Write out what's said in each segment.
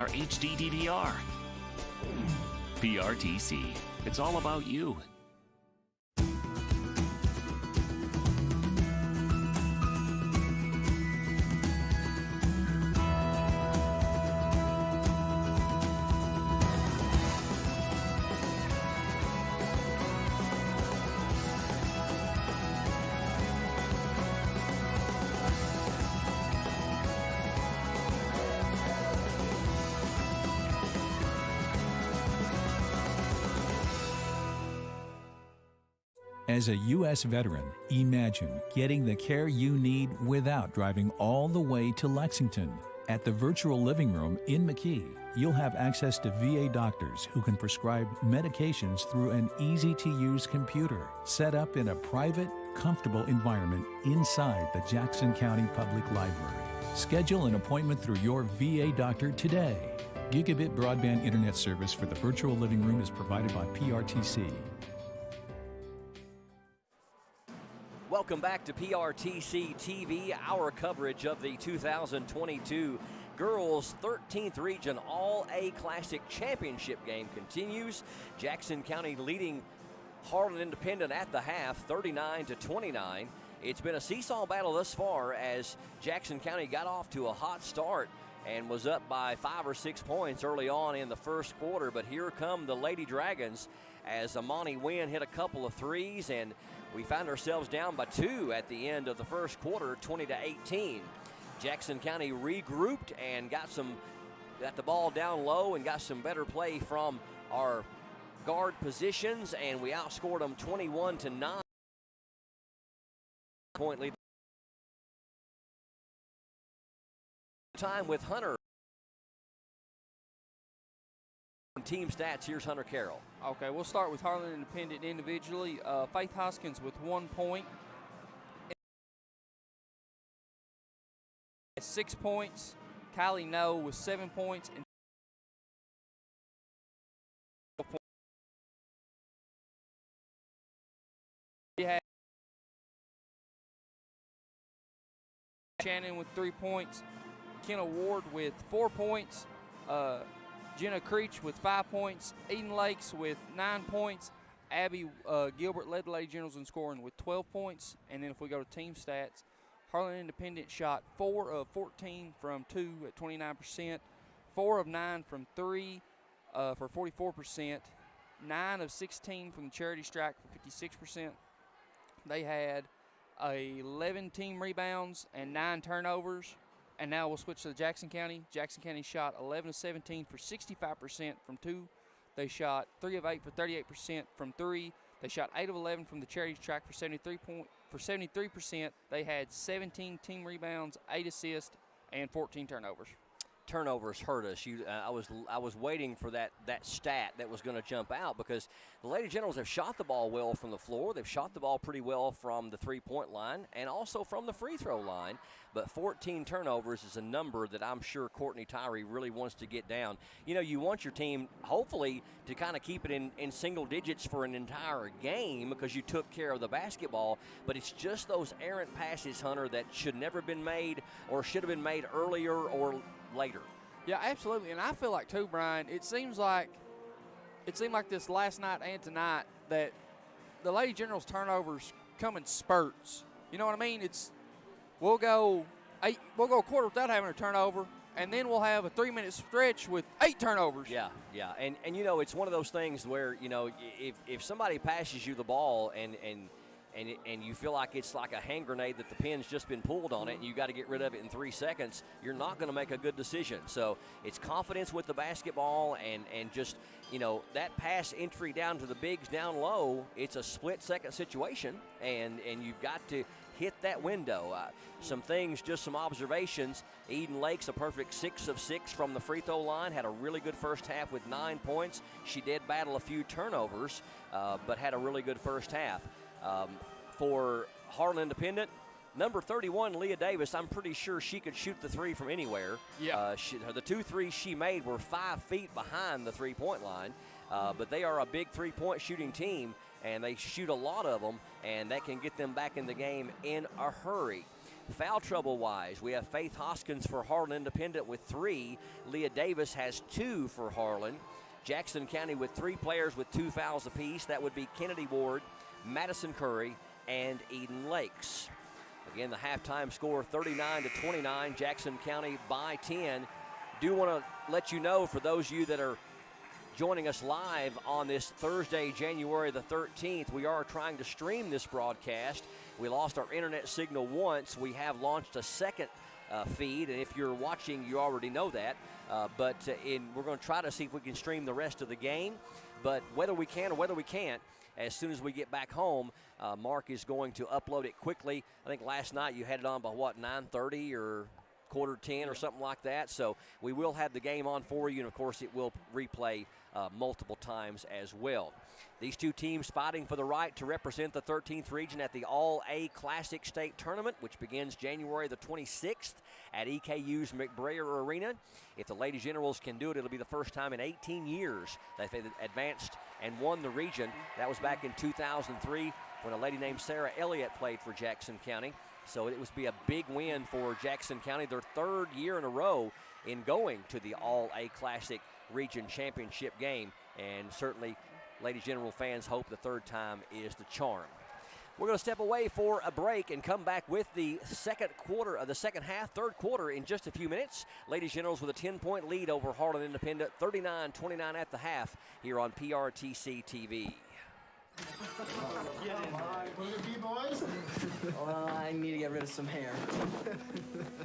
or HD DVR. PRTC. It's all about you. As a U.S. veteran, imagine getting the care you need without driving all the way to Lexington. At the Virtual Living Room in McKee, you'll have access to VA doctors who can prescribe medications through an easy-to-use computer set up in a private, comfortable environment inside the Jackson County Public Library. Schedule an appointment through your VA doctor today. Gigabit broadband internet service for the Virtual Living Room is provided by PRTC. Welcome back to PRTC TV. Our coverage of the 2022 Girls 13th Region All-A Classic Championship game continues. Jackson County leading Harlan Independent at the half, 39-29. It's been a seesaw battle thus far as Jackson County got off to a hot start and was up by 5 or 6 points early on in the first quarter. But here come the Lady Dragons as Amani Wynn hit a couple of threes, and we found ourselves down by 2 at the end of the first quarter, 20-18. Jackson County regrouped and got the ball down low and got some better play from our guard positions, and we outscored them 21-9. Point lead. Time with Hunter. Team stats, here's Hunter Carroll. Okay, we'll start with Harlan Independent individually. Faith Hoskins with 1 point. 6 points. Kylie No with 7 points. And we had Shannon with 3 points. Kenna Ward with 4 points. Jenna Creech with 5 points. Eden Lakes with 9 points. Abby Gilbert led the Lady Generals in scoring with 12 points. And then if we go to team stats, Harlan Independent shot 4 of 14 from 2 at 29%, 4 of 9 from 3 for 44%, 9 of 16 from the charity strike for 56%. They had 11 team rebounds and 9 turnovers. And now we'll switch to Jackson County. Jackson County shot 11 of 17 for 65% from 2. They shot 3 of 8 for 38% from 3. They shot 8 of 11 from the charity track for 73%. They had 17 team rebounds, 8 assists, and 14 turnovers. Turnovers hurt us. I was waiting for that stat that was going to jump out, because the Lady Generals have shot the ball well from the floor. They've shot the ball pretty well from the three-point line and also from the free throw line. But 14 turnovers is a number that I'm sure Courtney Tyree really wants to get down. You know, you want your team, hopefully, to kind of keep it in single digits for an entire game because you took care of the basketball. But it's just those errant passes, Hunter, that should never have been made or should have been made earlier or later. Yeah, absolutely. And I feel like, too, Brian, it seemed like this last night and tonight that the Lady Generals turnovers come in spurts. You know what I mean? We'll go a quarter without having a turnover, and then we'll have a 3-minute stretch with 8 turnovers. Yeah. And you know, it's one of those things where, you know, if somebody passes you the ball and you feel like it's like a hand grenade that the pin's just been pulled on it and you got to get rid of it in 3 seconds, you're not going to make a good decision. So it's confidence with the basketball and just, you know, that pass entry down to the bigs down low, it's a split-second situation, and you've got to hit that window. Some observations. Eden Lakes, a perfect 6 of 6 from the free throw line, had a really good first half with 9 points. She did battle a few turnovers, but had a really good first half. For Harlan Independent, number 31, Leah Davis, I'm pretty sure she could shoot the 3 from anywhere. Yeah. The 2 threes she made were 5 feet behind the three-point line, but they are a big three-point shooting team, and they shoot a lot of them, and that can get them back in the game in a hurry. Foul trouble-wise, we have Faith Hoskins for Harlan Independent with 3. Leah Davis has 2 for Harlan. Jackson County with 3 players with 2 fouls apiece. That would be Kennedy Ward, Madison Curry, and Eden Lakes. Again, the halftime score 39-29, Jackson County by 10. Do want to let you know, for those of you that are joining us live on this Thursday, January the 13th, we are trying to stream this broadcast. We lost our internet signal once. We have launched a second feed, and if you're watching, you already know that. But we're going to try to see if we can stream the rest of the game. But whether we can or whether we can't, as soon as we get back home, Mark is going to upload it quickly. I think last night you had it on by, 9:30 or quarter 10 or something like that. So we will have the game on for you, and, of course, it will replay multiple times as well. These two teams fighting for the right to represent the 13th region at the All-A Classic State Tournament, which begins January the 26th at EKU's McBrayer Arena. If the Lady Generals can do it, it'll be the first time in 18 years that they've advanced and won the region. That was back in 2003 when a lady named Sarah Elliott played for Jackson County. So it was be a big win for Jackson County, their 3rd year in a row in going to the All-A Classic Region Championship game. And certainly, Lady General fans hope the 3rd time is the charm. We're going to step away for a break and come back with the second quarter of the second half, 3rd quarter, in just a few minutes. Lady Generals with a 10-point lead over Harlan Independent, 39-29 at the half here on PRTC TV. Will it be, boys? Well, I need to get rid of some hair.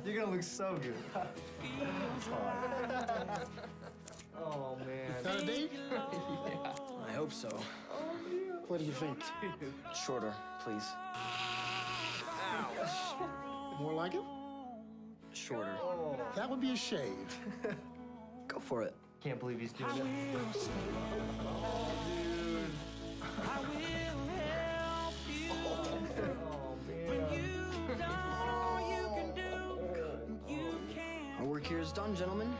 You're gonna look so good. Oh, man. Got a date? Yeah, I hope so. What do you think? Shorter, please. More like it? Shorter. That would be a shave. Go for it. Can't believe he's doing it. Our work here is done, gentlemen.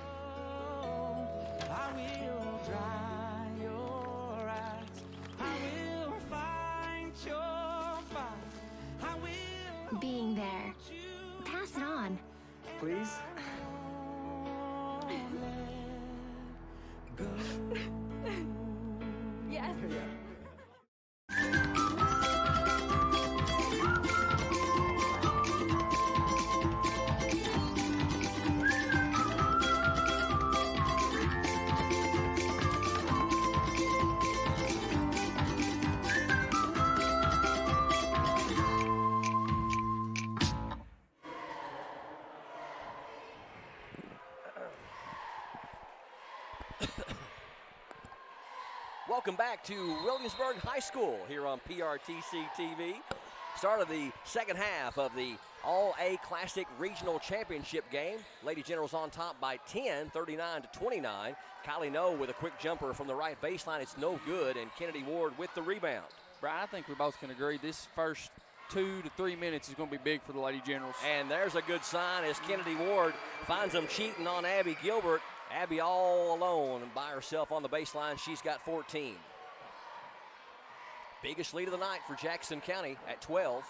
Being there. Pass it on. Please? Yes. Welcome back to Williamsburg High School here on PRTC TV. Start of the second half of the All-A Classic Regional Championship game. Lady Generals on top by 10, 39-29. Kylie Noe with a quick jumper from the right baseline. It's no good, and Kennedy Ward with the rebound. Brian, I think we both can agree this first 2 to 3 minutes is going to be big for the Lady Generals. And there's a good sign as Kennedy Ward finds them cheating on Abby Gilbert. Abby all alone and by herself on the baseline. She's got 14. Biggest lead of the night for Jackson County at 12.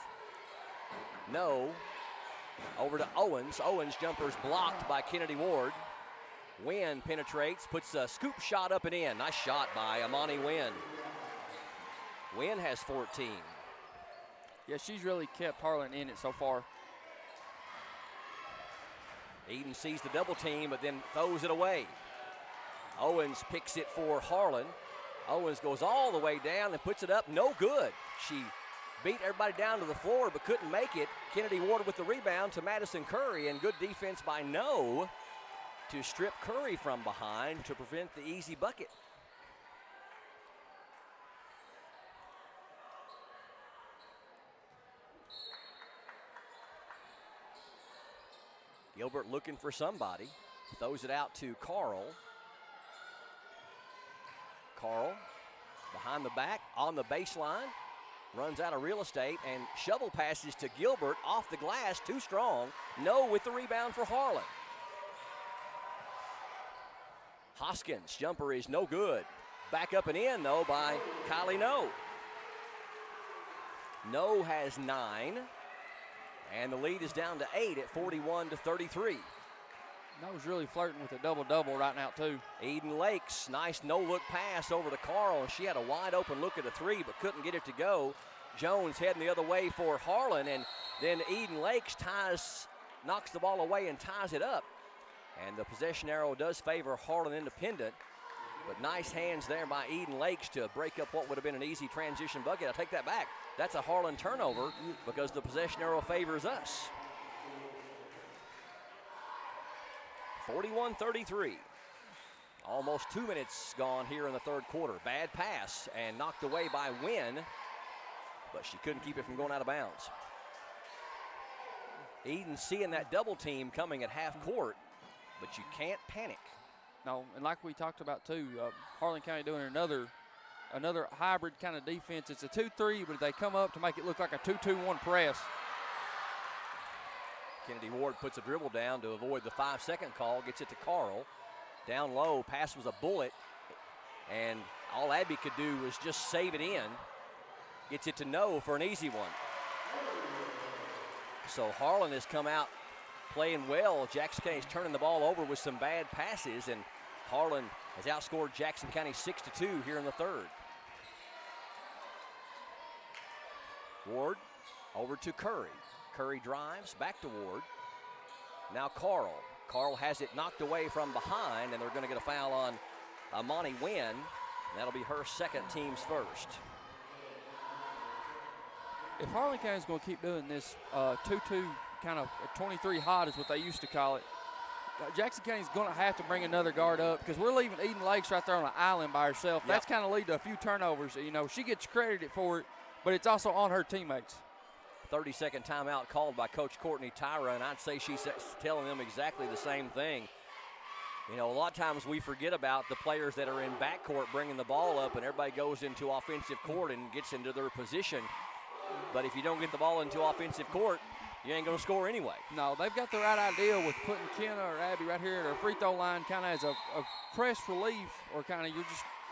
No. Over to Owens. Owens' jumper's blocked by Kennedy Ward. Wynn penetrates, puts a scoop shot up and in. Nice shot by Amani Wynn. Wynn has 14. Yeah, she's really kept Harlan in it so far. Eden sees the double team, but then throws it away. Owens picks it for Harlan. Owens goes all the way down and puts it up. No good. She beat everybody down to the floor, but couldn't make it. Kennedy Ward with the rebound to Madison Curry, and good defense by Noe to strip Curry from behind to prevent the easy bucket. Gilbert looking for somebody. Throws it out to Carl. Carl behind the back on the baseline. Runs out of real estate and shovel passes to Gilbert off the glass. Too strong. Noe with the rebound for Harlan. Hoskins' jumper is no good. Back up and in, though, by Kylie Noe. Noe has 9. And the lead is down to 8 at 41-33. That was really flirting with a double-double right now, too. Eden Lakes, nice no-look pass over to Carl, and she had a wide-open look at a three but couldn't get it to go. Jones heading the other way for Harlan, and then Eden Lakes knocks the ball away and ties it up. And the possession arrow does favor Harlan Independent, but nice hands there by Eden Lakes to break up what would have been an easy transition bucket. I take that back. That's a Harlan turnover because the possession arrow favors us. 41-33. Almost 2 minutes gone here in the third quarter. Bad pass and knocked away by Wynn, but she couldn't keep it from going out of bounds. Eden seeing that double team coming at half court, but you can't panic. No, and like we talked about too, Harlan County doing another hybrid kind of defense. It's a 2-3, but they come up to make it look like a 2-2-1 press. Kennedy Ward puts a dribble down to avoid the 5-second call, gets it to Carl. Down low, pass was a bullet, and all Abby could do was just save it in. Gets it to No for an easy one. So Harlan has come out playing well. Jackson County's turning the ball over with some bad passes, and Harlan has outscored Jackson County 6-2 here in the third. Ward over to Curry. Curry drives, back to Ward. Now Carl. Carl has it knocked away from behind, and they're going to get a foul on Amani Wynn. That'll be her second, team's first. If Harlan County is going to keep doing this 2-2 kind of 23 hot is what they used to call it, Jackson County is going to have to bring another guard up because we're leaving Eden Lakes right there on an island by herself. Yep. That's kind of lead to a few turnovers. You know, she gets credited for it, but it's also on her teammates. 30-second timeout called by Coach Courtney Tyra, and I'd say she's telling them exactly the same thing. You know, a lot of times we forget about the players that are in backcourt bringing the ball up, and everybody goes into offensive court and gets into their position. But if you don't get the ball into offensive court, you ain't going to score anyway. No, they've got the right idea with putting Kenna or Abby right here at her free throw line kind of as a press relief, or kind of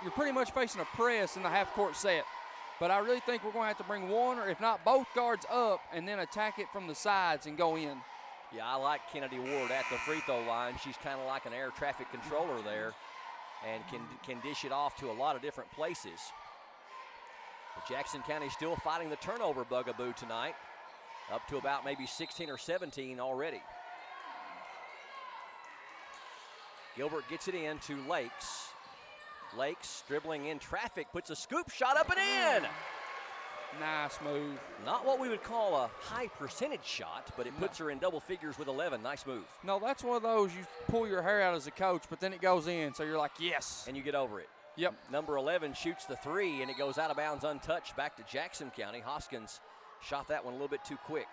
you're pretty much facing a press in the half-court set. But I really think we're going to have to bring one or if not both guards up and then attack it from the sides and go in. Yeah, I like Kennedy Ward at the free throw line. She's kind of like an air traffic controller there and can dish it off to a lot of different places. But Jackson County still fighting the turnover bugaboo tonight, up to about maybe 16 or 17 already. Gilbert gets it in to Lakes. Lakes dribbling in traffic, puts a scoop shot up and in. Nice move. Not what we would call a high percentage shot, but it puts her in double figures with 11. Nice move. No, that's one of those you pull your hair out as a coach, but then it goes in, so you're like, yes. And you get over it. Yep. Number 11 shoots the three, and it goes out of bounds untouched back to Jackson County. Hoskins shot that one a little bit too quick.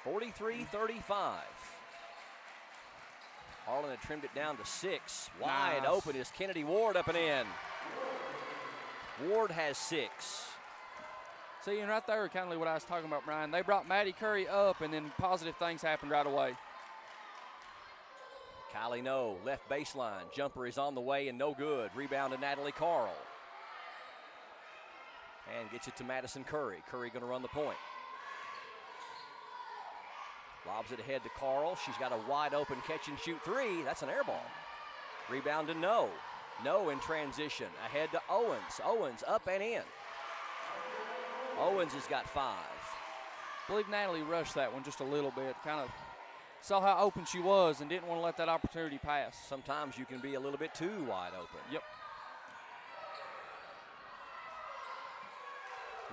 (43-35). Harlan had trimmed it down to 6. Wide open is Kennedy Ward up and in. Ward has 6. See, and right there, kind of what I was talking about, Brian. They brought Maddie Curry up, and then positive things happened right away. Kylie No, left baseline. Jumper is on the way and no good. Rebound to Natalie Carl. And gets it to Madison Curry. Curry going to run the point. Lobs it ahead to Carl. She's got a wide open catch and shoot three. That's an air ball. Rebound to No. No in transition. Ahead to Owens. Owens up and in. Owens has got 5. I believe Natalie rushed that one just a little bit. Kind of saw how open she was and didn't want to let that opportunity pass. Sometimes you can be a little bit too wide open. Yep.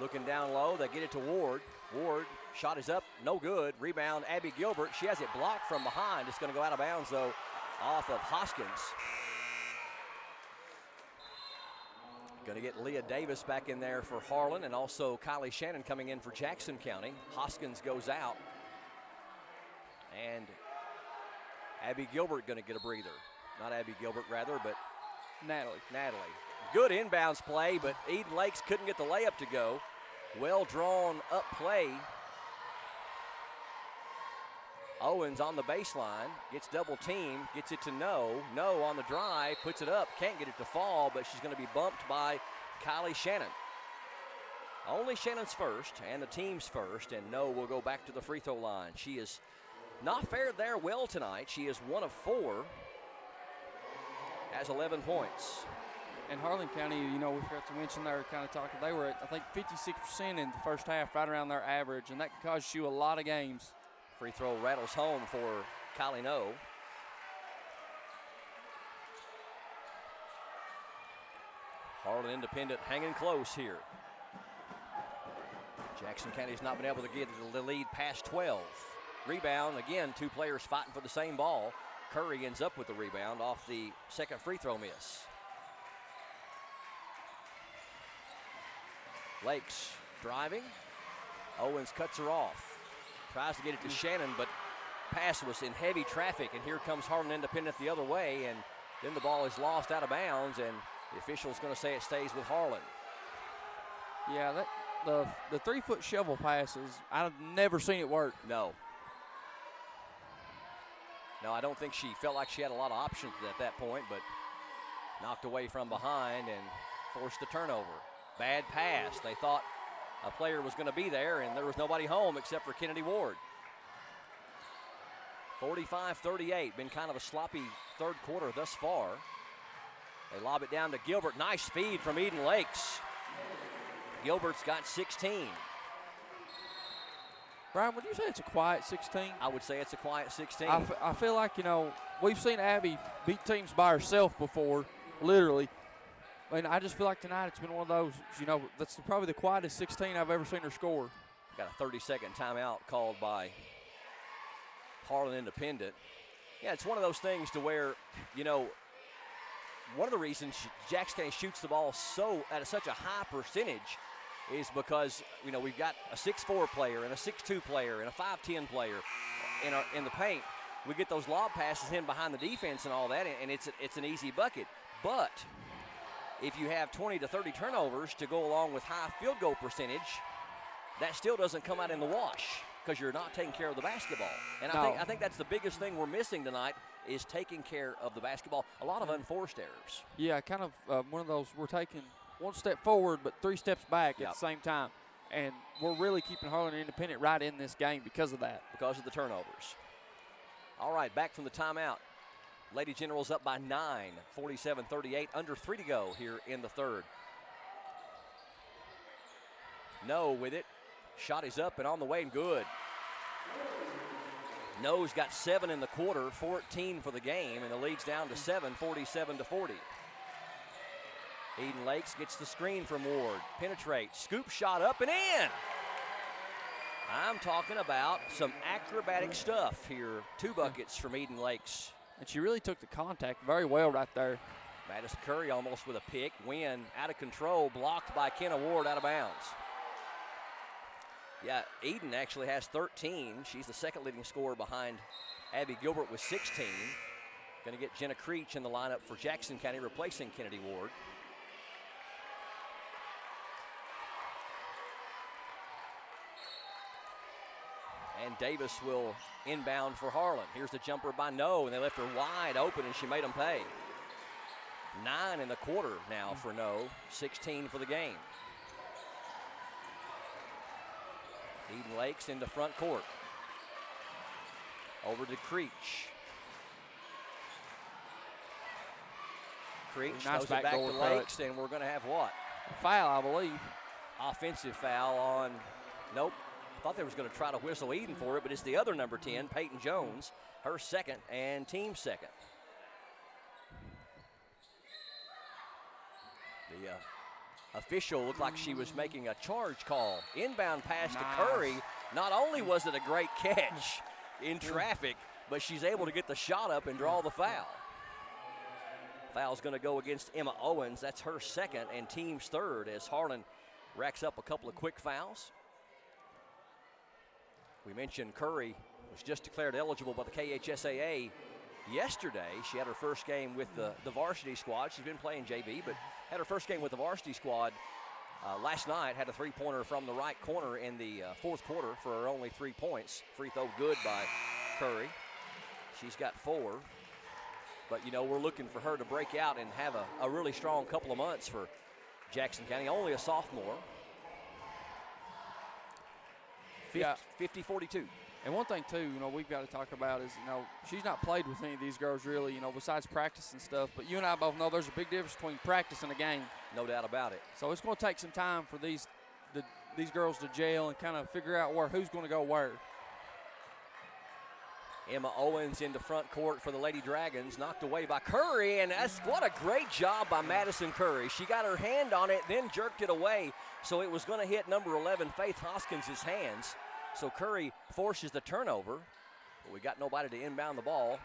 Looking down low, they get it to Ward. Ward, shot is up, no good. Rebound, Abby Gilbert. She has it blocked from behind. It's going to go out of bounds, though, off of Hoskins. Going to get Leah Davis back in there for Harlan, and also Kylie Shannon coming in for Jackson County. Hoskins goes out. And Abby Gilbert going to get a breather. Not Abby Gilbert, rather, but Natalie. Good inbounds play, but Eden Lakes couldn't get the layup to go. Well drawn up play. Owens on the baseline, gets double teamed, gets it to No. No on the drive, puts it up, can't get it to fall, but she's going to be bumped by Kylie Shannon. Only Shannon's first and the team's first, and No will go back to the free throw line. She is not fared there well tonight. She is 1 of 4, has 11 points. And Harlan County, you know, we forgot to mention there, kind of talking, they were at, I think, 56% in the first half, right around their average, and that can cause you a lot of games. Free throw rattles home for Kylie No. Harlan Independent hanging close here. Jackson County's not been able to get the lead past 12. Rebound, again, 2 players fighting for the same ball. Curry ends up with the rebound off the second free throw miss. Lakes driving. Owens cuts her off. Tries to get it to Shannon, but pass was in heavy traffic, and here comes Harlan Independent the other way, and then the ball is lost out of bounds, and the official's going to say it stays with Harlan. Yeah, the 3-foot shovel passes, I've never seen it work. No, I don't think she felt like she had a lot of options at that point, but knocked away from behind and forced the turnover. Bad pass. They thought a player was going to be there, and there was nobody home except for Kennedy Ward. 45-38, been kind of a sloppy third quarter thus far. They lob it down to Gilbert. Nice feed from Eden Lakes. Gilbert's got 16. Brian, would you say it's a quiet 16? I would say it's a quiet 16. I feel like, you know, we've seen Abby beat teams by herself before, literally. And I just feel like tonight it's been one of those, you know, that's probably the quietest 16 I've ever seen her score. Got a 30-second timeout called by Harlan Independent. Yeah, it's one of those things to where, you know, one of the reasons Jackson County shoots the ball at such a high percentage is because, you know, we've got a 6'4 player and a 6'2 player and a 5'10 player in the paint. We get those lob passes in behind the defense and all that, and it's an easy bucket. But if you have 20 to 30 turnovers to go along with high field goal percentage, that still doesn't come out in the wash because you're not taking care of the basketball. And No. I think that's the biggest thing we're missing tonight is taking care of the basketball. A lot of unforced errors. Yeah, kind of one of those, we're taking one step forward but 3 steps back Yep. at the same time. And we're really keeping Harlan Independent right in this game because of that. Because of the turnovers. All right, back from the timeout. Lady Generals up by 9, 47-38, under 3 to go here in the third. No with it. Shot is up and on the way and good. No's got 7 in the quarter, 14 for the game, and the lead's down to 7, 47-40. Eden Lakes gets the screen from Ward. Penetrates, scoop shot up and in. I'm talking about some acrobatic stuff here. 2 buckets from Eden Lakes. And she really took the contact very well right there. Madison Curry almost with a pick. Wynn out of control, blocked by Kenna Ward out of bounds. Yeah, Eden actually has 13. She's the second leading scorer behind Abby Gilbert with 16. Going to get Jenna Creech in the lineup for Jackson County, replacing Kennedy Ward. And Davis will inbound for Harlan. Here's the jumper by No, and they left her wide open, and she made them pay. 9 in the quarter now for No, 16 for the game. Eden Lakes into front court. Over to Creech. Creech Nice throws it back to backdoor cut. Lakes, and we're going to have what? Foul, I believe. Offensive foul on, nope. Thought they was going to try to whistle Eden for it, but it's the other number 10, Peyton Jones, her second and team second. The official looked like she was making a charge call. Inbound pass to Curry. Not only was it a great catch in traffic, but she's able to get the shot up and draw the foul. Foul's going to go against Emma Owens. That's her second and team's third as Harlan racks up a couple of quick fouls. We mentioned Curry was just declared eligible by the KHSAA yesterday. She had her first game with the varsity squad. She's been playing JV, but had her first game with the varsity squad last night. Had a three-pointer from the right corner in the fourth quarter for her only 3 points. Free throw good by Curry. She's got 4. But, you know, we're looking for her to break out and have a really strong couple of months for Jackson County. Only a sophomore. Yeah. 50-42. And one thing, too, you know, we've got to talk about is, you know, she's not played with any of these girls really, you know, besides practice and stuff. But you and I both know there's a big difference between practice and a game. No doubt about it. So it's going to take some time for these girls to gel and kind of figure out who's going to go where. Emma Owens into front court for the Lady Dragons, knocked away by Curry, and what a great job by Madison Curry. She got her hand on it, then jerked it away, so it was going to hit number 11, Faith Hoskins' hands. So Curry forces the turnover, but we got nobody to inbound the ball.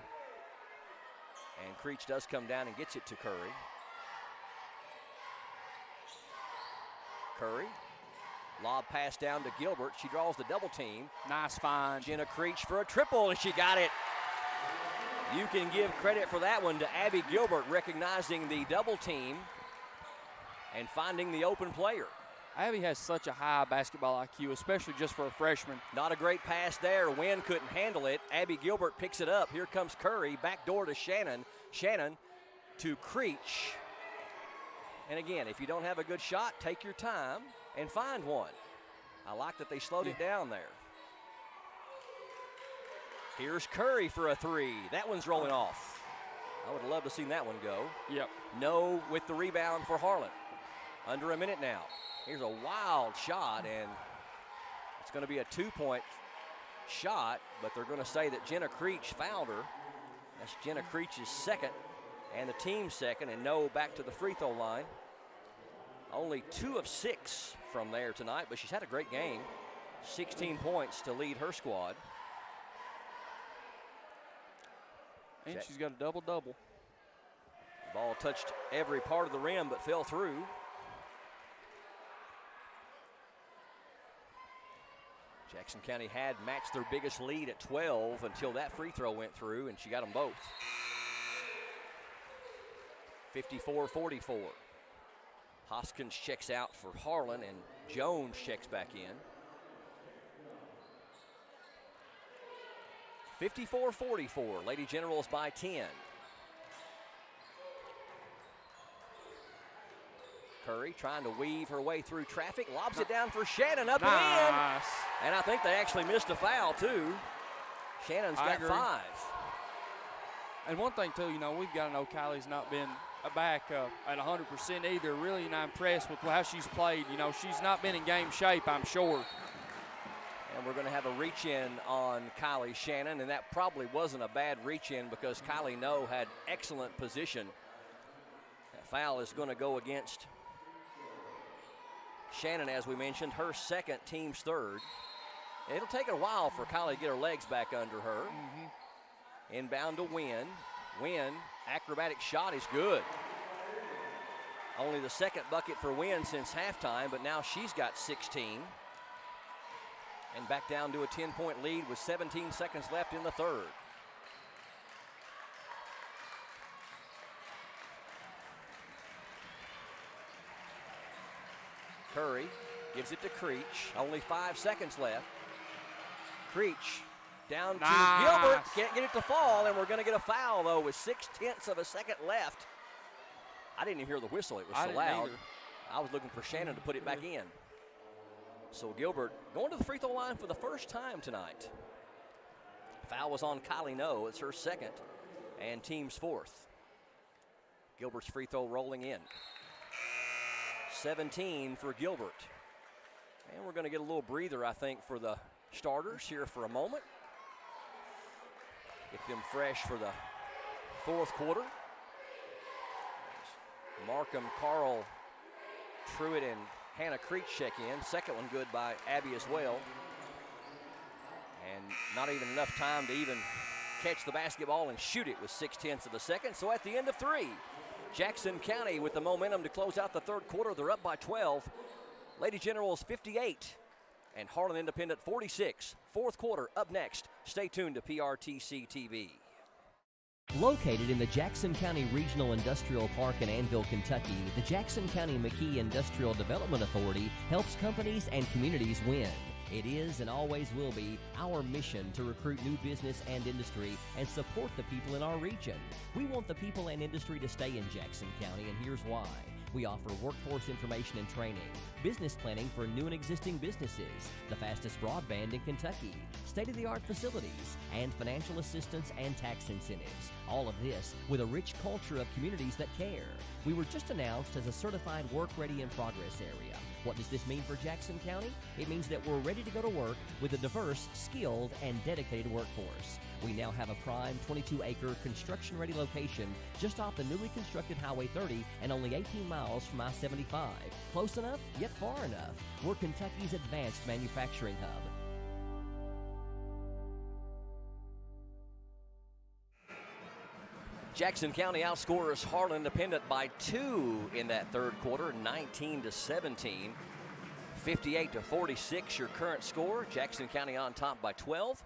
And Creech does come down and gets it to Curry. Curry, lob pass down to Gilbert. She draws the double team. Nice find. Jenna Creech for a triple, and she got it. You can give credit for that one to Abby Gilbert, recognizing the double team and finding the open player. Abby has such a high basketball IQ, especially just for a freshman. Not a great pass there. Wynn couldn't handle it. Abby Gilbert picks it up. Here comes Curry. Back door to Shannon. Shannon to Creech. And again, if you don't have a good shot, take your time and find one. I like that they slowed it down there. Here's Curry for a 3. That one's rolling off. I would have loved to have seen that one go. Yep. No with the rebound for Harlan. Under a minute now. Here's a wild shot, and it's going to be a 2-point shot, but they're going to say that Jenna Creech fouled her. That's Jenna Creech's second and the team's second, and no back to the free throw line. Only 2 of 6 from there tonight, but she's had a great game. 16 points to lead her squad. And she's got a double-double. Ball touched every part of the rim but fell through. Jackson County had matched their biggest lead at 12 until that free throw went through, and she got them both. 54-44. Hoskins checks out for Harlan, and Jones checks back in. 54-44. Lady Generals by 10. Curry trying to weave her way through traffic, lobs it down for Shannon, up and in. And I think they actually missed a foul, too. Shannon's got 5. And one thing, too, you know, we've got to know Kylie's not been back at 100% either. Really not impressed with how she's played. You know, she's not been in game shape, I'm sure. And we're going to have a reach-in on Kylie Shannon, and that probably wasn't a bad reach-in because Kylie No had excellent position. That foul is going to go against Shannon, as we mentioned, her second, team's third. It'll take a while for Kylie to get her legs back under her. Inbound to Wynn. Wynn, acrobatic shot is good. Only the second bucket for Wynn since halftime, but now she's got 16. And back down to a 10-point lead with 17 seconds left in the third. Curry gives it to Creech. Only 5 seconds left. Creech down to Gilbert. Can't get it to fall, and we're going to get a foul, though, with 0.6 of a second left. I didn't even hear the whistle. It was so loud. I was looking for Shannon to put it back in. So Gilbert going to the free throw line for the first time tonight. Foul was on Kylie No. It's her second and team's fourth. Gilbert's free throw rolling in. 17 for Gilbert. And we're going to get a little breather, I think, for the starters here for a moment. Get them fresh for the fourth quarter. Markham, Carl, Truitt, and Hannah Creech check in. Second one good by Abby as well. And not even enough time to even catch the basketball and shoot it with 0.6 of a second. So at the end of 3, Jackson County with the momentum to close out the third quarter. They're up by 12. Lady Generals 58 and Harlan Independent 46. Fourth quarter up next. Stay tuned to PRTC TV. Located in the Jackson County Regional Industrial Park in Annville, Kentucky, the Jackson County McKee Industrial Development Authority helps companies and communities win. It is and always will be our mission to recruit new business and industry and support the people in our region. We want the people and industry to stay in Jackson County, and here's why. We offer workforce information and training, business planning for new and existing businesses, the fastest broadband in Kentucky, state-of-the-art facilities, and financial assistance and tax incentives. All of this with a rich culture of communities that care. We were just announced as a certified work-ready in progress area. What does this mean for Jackson County? It means that we're ready to go to work with a diverse, skilled, and dedicated workforce. We now have a prime 22-acre construction-ready location just off the newly constructed Highway 30 and only 18 miles from I-75. Close enough, yet far enough. We're Kentucky's advanced manufacturing hub. Jackson County outscores Harlan Independent by 2 in that third quarter, 19-17. 58-46 your current score. Jackson County on top by 12.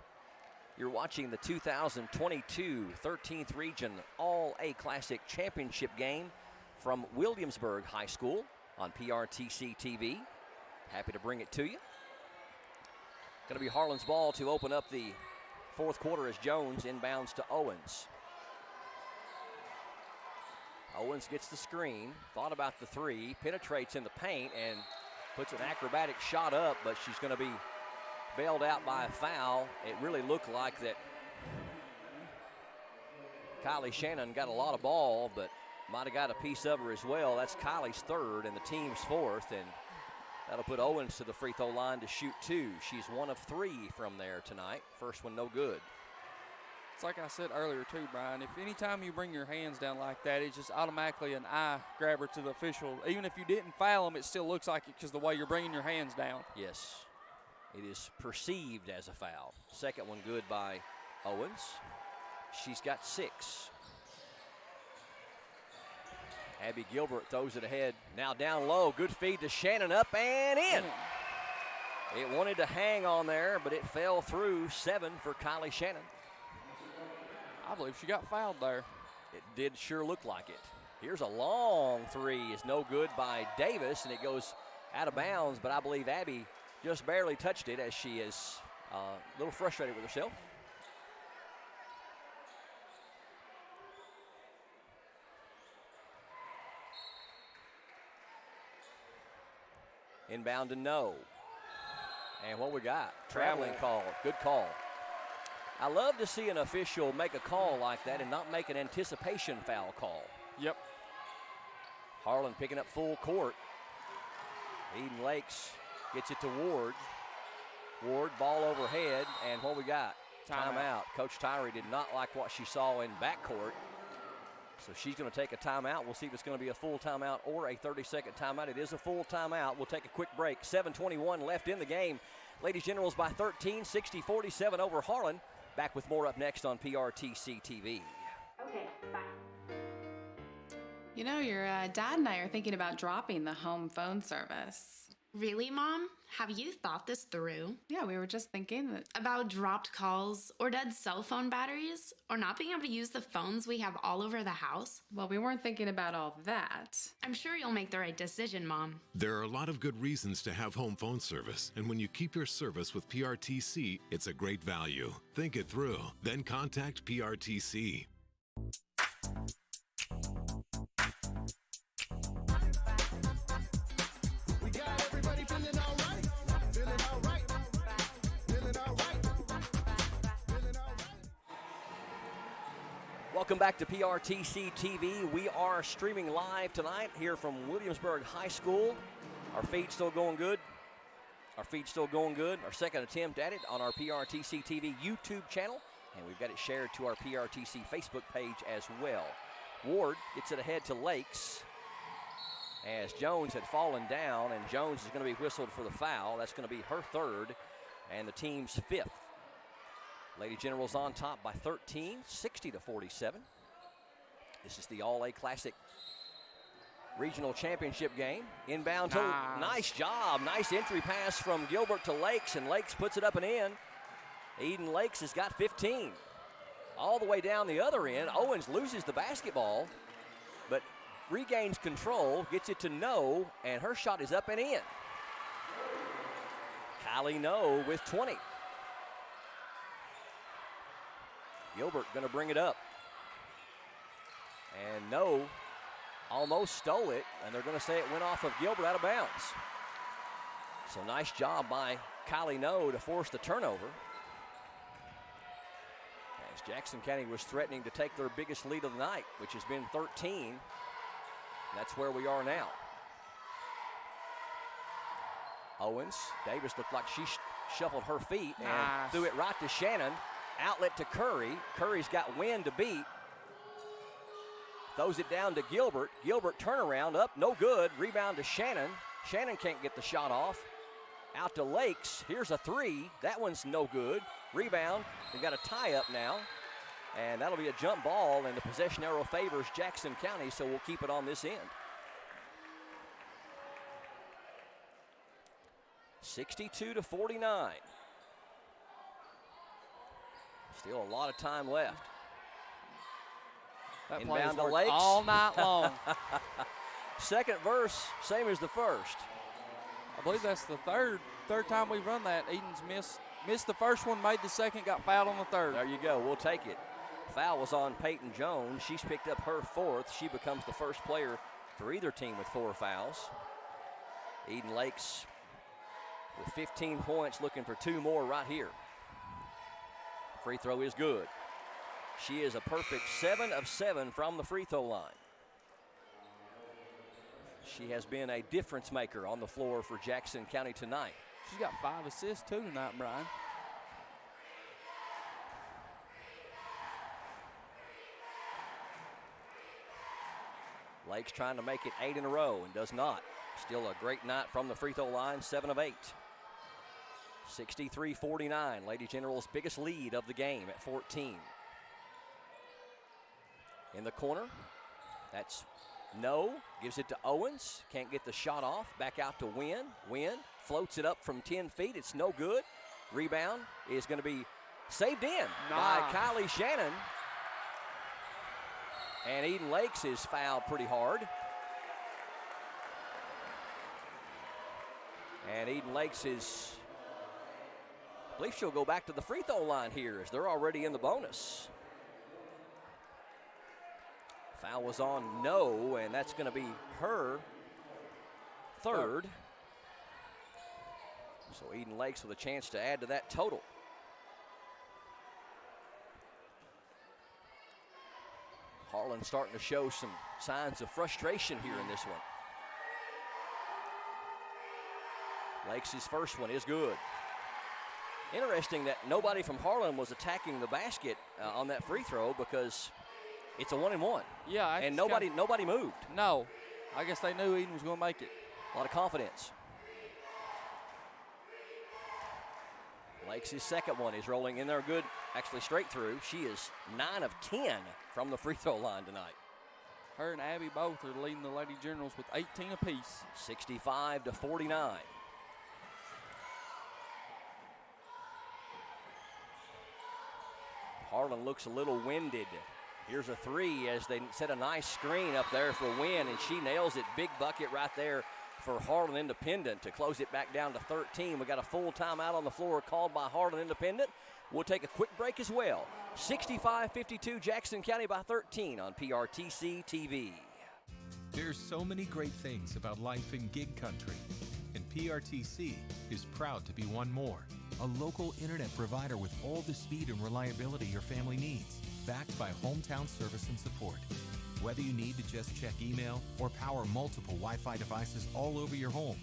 You're watching the 2022 13th Region All-A Classic Championship game from Williamsburg High School on PRTC TV. Happy to bring it to you. Going to be Harlan's ball to open up the fourth quarter as Jones inbounds to Owens. Owens gets the screen, thought about the three, penetrates in the paint and puts an acrobatic shot up, but she's going to be bailed out by a foul. It really looked like that Kylie Shannon got a lot of ball, but might have got a piece of her as well. That's Kylie's third and the team's fourth, and that'll put Owens to the free throw line to shoot 2. She's 1 of 3 from there tonight. First one no good. It's like I said earlier too, Brian, if anytime you bring your hands down like that, it's just automatically an eye grabber to the official. Even if you didn't foul them, it still looks like it because the way you're bringing your hands down. Yes, it is perceived as a foul. Second one good by Owens. She's got 6. Abby Gilbert throws it ahead. Now down low, good feed to Shannon, up and in. It wanted to hang on there, but it fell through. 7 for Kylie Shannon. I believe she got fouled there. It did sure look like it. Here's a long three. Is no good by Davis, and it goes out of bounds, but I believe Abby just barely touched it as she is a little frustrated with herself. Inbound to no. And what we got? Traveling call. Good call. I love to see an official make a call like that and not make an anticipation foul call. Yep. Harlan picking up full court. Eden Lakes gets it to Ward. Ward, ball overhead, and what we got? Timeout. Coach Tyree did not like what she saw in backcourt, so she's going to take a timeout. We'll see if it's going to be a full timeout or a 30-second timeout. It is a full timeout. We'll take a quick break. 7:21 left in the game. Lady Generals by 13, 60-47 over Harlan. Back with more up next on PRTC TV. Okay, bye. You know, your dad and I are thinking about dropping the home phone service. Really, Mom? Have you thought this through? Yeah, we were just thinking that. About dropped calls, or dead cell phone batteries, or not being able to use the phones we have all over the house? Well, we weren't thinking about all that. I'm sure you'll make the right decision, Mom. There are a lot of good reasons to have home phone service, and when you keep your service with PRTC, it's a great value. Think it through, then contact PRTC. Welcome back to PRTC TV. We are streaming live tonight here from Williamsburg High School. Our feed's still going good. Our second attempt at it on our PRTC TV YouTube channel, and we've got it shared to our PRTC Facebook page as well. Ward gets it ahead to Lakes as Jones had fallen down, and Jones is going to be whistled for the foul. That's going to be her third and the team's 5th. Lady Generals on top by 13, 60-47. This is the All-A Classic Regional Championship game. Inbound to, nice job. Nice entry pass from Gilbert to Lakes, and Lakes puts it up and in. Eden Lakes has got 15. All the way down the other end, Owens loses the basketball, but regains control, gets it to no, and her shot is up and in. Kylie No with 20. Gilbert going to bring it up. And No almost stole it, and they're going to say it went off of Gilbert out of bounds. So nice job by Kylie No to force the turnover. As Jackson County was threatening to take their biggest lead of the night, which has been 13. That's where we are now. Owens, Davis looked like she shuffled her feet and threw it right to Shannon. Outlet to Curry. Curry's got Wynn to beat. Throws it down to Gilbert. Gilbert turnaround up, no good. Rebound to Shannon. Shannon can't get the shot off. Out to Lakes. Here's a three. That one's no good. Rebound. They've got a tie up now. And that'll be a jump ball, and the possession arrow favors Jackson County, so we'll keep it on this end. 62-49. Still a lot of time left. That play Inbound has to worked Lakes. all night long. Second verse, same as the first. I believe that's the third time we've run that. Eden's missed the first one, made the second, got fouled on the third. There you go. We'll take it. Foul was on Peyton Jones. She's picked up her fourth. She becomes the first player for either team with 4 fouls. Eden Lakes with 15 points, looking for 2 more right here. Free throw is good. She is a perfect 7 of 7 from the free throw line. She has been a difference maker on the floor for Jackson County tonight. She's got 5 assists too tonight, Brian. Lakes trying to make it 8 in a row and does not. Still a great night from the free throw line, 7 of 8. 63-49, Lady General's biggest lead of the game at 14. In the corner, that's No, gives it to Owens, can't get the shot off, back out to Wynn. Wynn floats it up from 10 feet, it's no good. Rebound is going to be saved in by Kylie Shannon. And Eden Lakes is fouled pretty hard. And Eden Lakes is, I believe she'll go back to the free throw line here as they're already in the bonus. Foul was on No, and that's going to be her third. So Eden Lakes with a chance to add to that total. Harlan starting to show some signs of frustration here in this one. Lakes' first one is good. Interesting that nobody from Harlan was attacking the basket on that free throw because it's a 1-and-1. Yeah, and nobody moved. No, I guess they knew Eden was going to make it. A lot of confidence. Lakes' second one is rolling in there good, actually straight through. She is 9 of 10 from the free throw line tonight. Her and Abby both are leading the Lady Generals with 18 apiece. 65-49. Harlan looks a little winded. Here's a three as they set a nice screen up there for Wynn, and she nails it. Big bucket right there for Harlan Independent to close it back down to 13. We got a full timeout on the floor called by Harlan Independent. We'll take a quick break as well. 65-52, Jackson County by 13 on PRTC TV. There's so many great things about life in gig country, and PRTC is proud to be one more. A local internet provider with all the speed and reliability your family needs, backed by hometown service and support. Whether you need to just check email or power multiple Wi-Fi devices all over your home,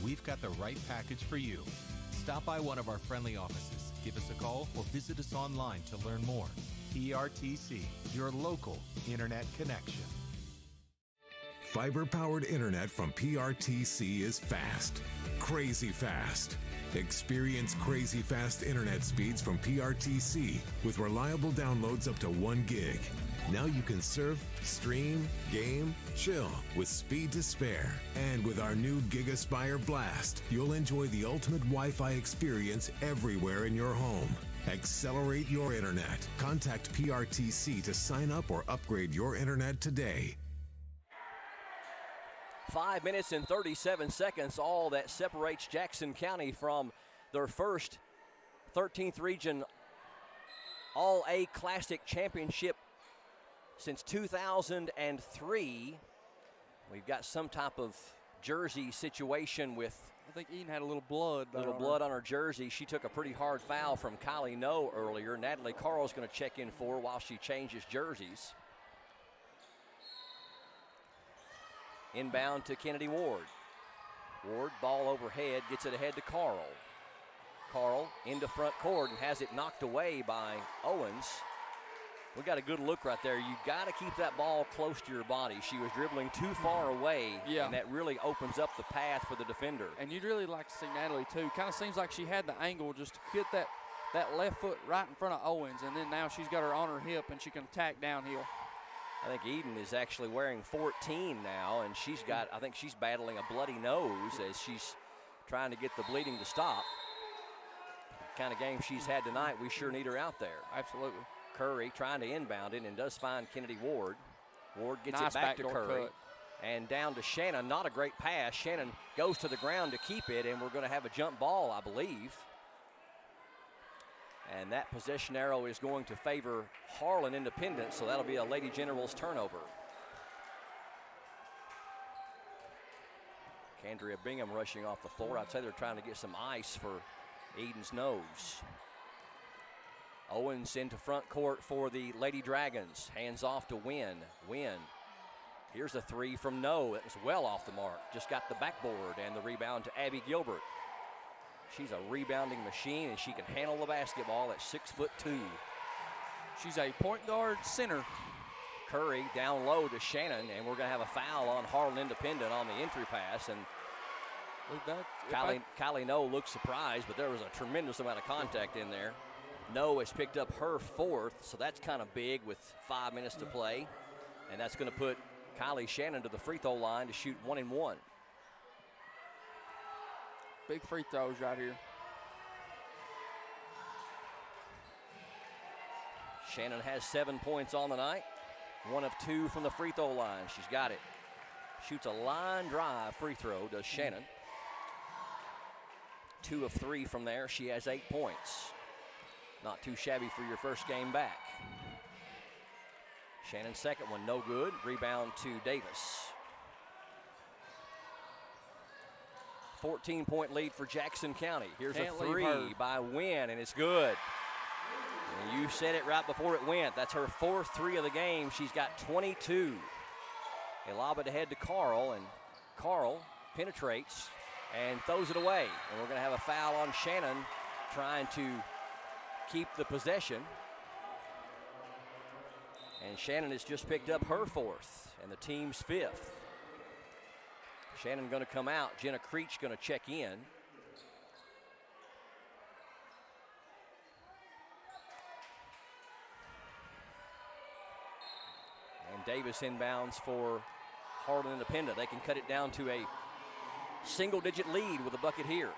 we've got the right package for you. Stop by one of our friendly offices, give us a call, or visit us online to learn more. PRTC, your local internet connection. Fiber-powered internet from PRTC is fast, crazy fast. Experience crazy fast internet speeds from PRTC with reliable downloads up to 1 gig. Now you can surf, stream, game, chill with speed to spare. And with our new GigaSpire Blast, you'll enjoy the ultimate Wi-Fi experience everywhere in your home. Accelerate your internet. Contact PRTC to sign up or upgrade your internet today. 5 minutes and 37 seconds, all that separates Jackson County from their first 13th Region All-A Classic Championship since 2003. We've got some type of jersey situation with I think Eden had a little blood. On her jersey. She took a pretty hard foul from Kylie No earlier. Natalie Carl's going to check in for her while she changes jerseys. Inbound to Kennedy Ward. Ward, ball overhead, gets it ahead to Carl. Carl into front court and has it knocked away by Owens. We got a good look right there. You got to keep that ball close to your body. She was dribbling too far away, and that really opens up the path for the defender. And you'd really like to see Natalie, too. Kind of seems like she had the angle just to get that left foot right in front of Owens, and then now she's got her on her hip, and she can attack downhill. I think Eden is actually wearing 14 now, and I think she's battling a bloody nose as she's trying to get the bleeding to stop. The kind of game she's had tonight, we sure need her out there. Absolutely. Curry trying to inbound it and does find Kennedy Ward. Ward gets nice it back to Curry. Cut. And down to Shannon. Not a great pass. Shannon goes to the ground to keep it, and we're going to have a jump ball, I believe. And that possession arrow is going to favor Harlan Independent, so that'll be a Lady Generals turnover. Candria Bingham rushing off the floor. I'd say they're trying to get some ice for Eden's nose. Owens into front court for the Lady Dragons. Hands off to Wynn. Wynn. Here's a three from No. It was well off the mark. Just got the backboard and the rebound to Abby Gilbert. She's a rebounding machine, and she can handle the basketball at 6'2". She's a point guard center. Curry down low to Shannon, and we're going to have a foul on Harlan Independent on the entry pass. And Kylie No looked surprised, but there was a tremendous amount of contact in there. No has picked up her fourth, so that's kind of big with 5 minutes to play. And that's going to put Kylie Shannon to the free throw line to shoot 1 and 1. Big free throws right here. Shannon has 7 points on the night. 1 of 2 from the free throw line. She's got it. Shoots a line drive free throw, does Shannon. 2 of 3 from there. She has 8 points. Not too shabby for your first game back. Shannon's second one, no good. Rebound to Davis. 14-point lead for Jackson County. Here's a three by Wynn, and it's good. And you said it right before it went. That's her fourth three of the game. She's got 22. They lob it ahead to Carl, and Carl penetrates and throws it away. And we're going to have a foul on Shannon trying to keep the possession. And Shannon has just picked up her fourth and the team's fifth. Shannon going to come out. Jenna Creech going to check in. And Davis inbounds for Harlan Independent. They can cut it down to a single-digit lead with a bucket here.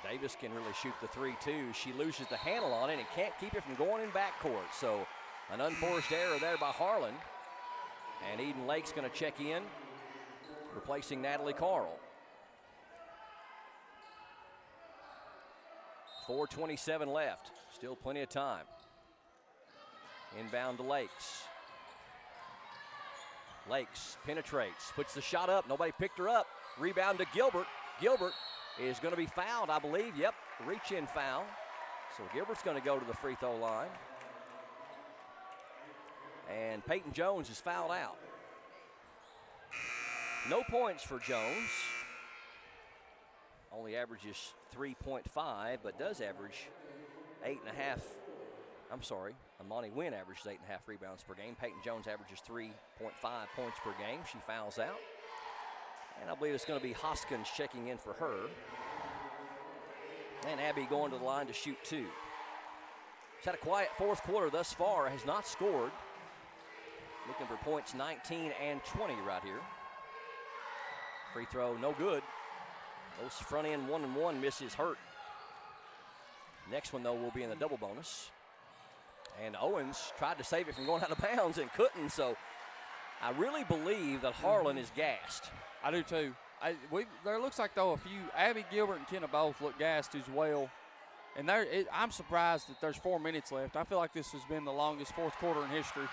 Davis can really shoot the three, too. She loses the handle on it and can't keep it from going in backcourt. So an unforced error there by Harlan. And Eden Lake's going to check in, replacing Natalie Carl. 4:27 left. Still plenty of time. Inbound to Lakes. Lakes penetrates, puts the shot up. Nobody picked her up. Rebound to Gilbert. Gilbert is going to be fouled, I believe. Yep, reach-in foul. So Gilbert's going to go to the free throw line. And Peyton Jones is fouled out. No points for Jones. Only averages 3.5, but does average 8.5. I'm sorry, Amani Wynn averages 8.5 rebounds per game. Peyton Jones averages 3.5 points per game. She fouls out. And I believe it's going to be Hoskins checking in for her. And Abby going to the line to shoot two. She's had a quiet fourth quarter thus far, has not scored. Looking for points 19 and 20 right here. Free throw, no good. Those front end 1-and-1 misses hurt. Next one, though, will be in the double bonus. And Owens tried to save it from going out of bounds and couldn't, so I really believe that Harlan is gassed. I do too. There looks like, though, Abby Gilbert and Kenna both look gassed as well. And I'm surprised that there's 4 minutes left. I feel like this has been the longest fourth quarter in history.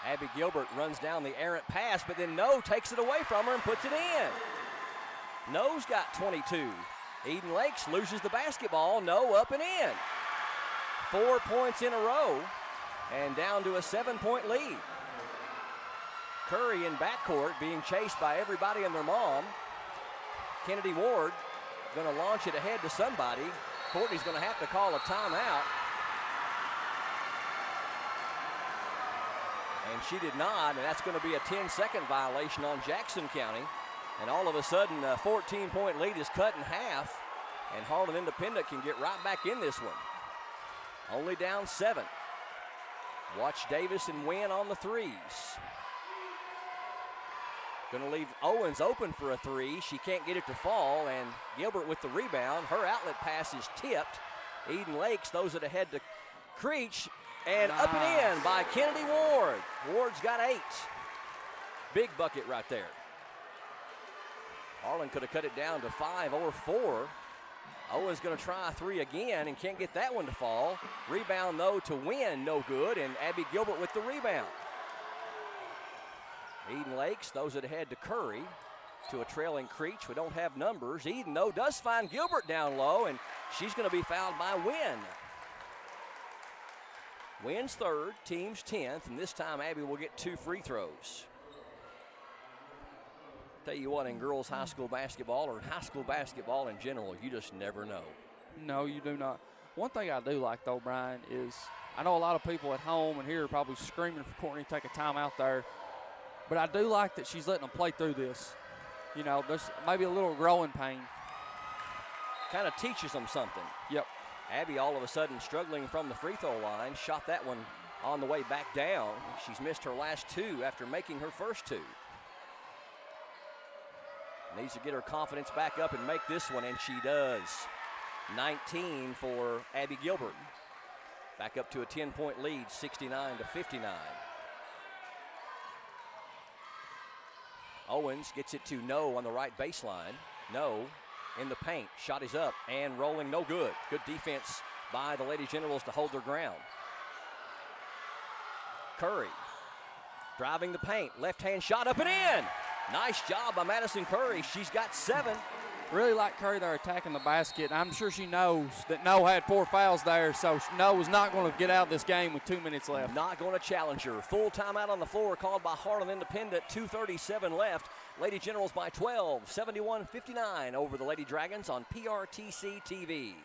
Abby Gilbert runs down the errant pass, but then No takes it away from her and puts it in. No's got 22. Eden Lakes loses the basketball. No up and in. 4 points in a row and down to a 7-point lead. Curry in backcourt being chased by everybody and their mom. Kennedy Ward going to launch it ahead to somebody. Courtney's going to have to call a timeout. And she did not, and that's going to be a 10-second violation on Jackson County. And all of a sudden, a 14-point lead is cut in half, and Harlan Independent can get right back in this one. Only down 7. Watch Davis and Wynn on the threes. Going to leave Owens open for a three. She can't get it to fall, and Gilbert with the rebound. Her outlet pass is tipped. Eden Lakes throws it ahead to Creech, and up and in by Kennedy Ward. Ward's got 8. Big bucket right there. Harlan could have cut it down to 5 or 4. Owens going to try a three again and can't get that one to fall. Rebound, though, to Wynn, no good, and Abby Gilbert with the rebound. Eden Lakes throws it ahead to Curry, to a trailing Creech. We don't have numbers. Eden, though, does find Gilbert down low, and she's going to be fouled by Wynn. Wynn's third, team's 10th, and this time Abby will get 2 free throws. Tell you what, in girls high school basketball or high school basketball in general, you just never know. No, you do not. One thing I do like, though, Brian, is I know a lot of people at home and here are probably screaming for Courtney to take a timeout there, but I do like that she's letting them play through this. You know, there's maybe a little growing pain. Kind of teaches them something. Yep. Abby all of a sudden struggling from the free throw line, shot that one on the way back down. She's missed her last 2 after making her first 2. Needs to get her confidence back up and make this one, and she does. 19 for Abby Gilbert. Back up to a 10-point lead, 69-59. Owens gets it to No on the right baseline. No in the paint. Shot is up and rolling, no good. Good defense by the Lady Generals to hold their ground. Curry driving the paint. Left-hand shot up and in. Nice job by Madison Curry. She's got 7. Really like Curry there attacking the basket. I'm sure she knows that No had 4 fouls there, so No was not going to get out of this game with 2 minutes left. Not going to challenge her. Full timeout on the floor called by Harlan Independent. 2:37 left. Lady Generals by 12, 71-59 over the Lady Dragons on PRTC TV.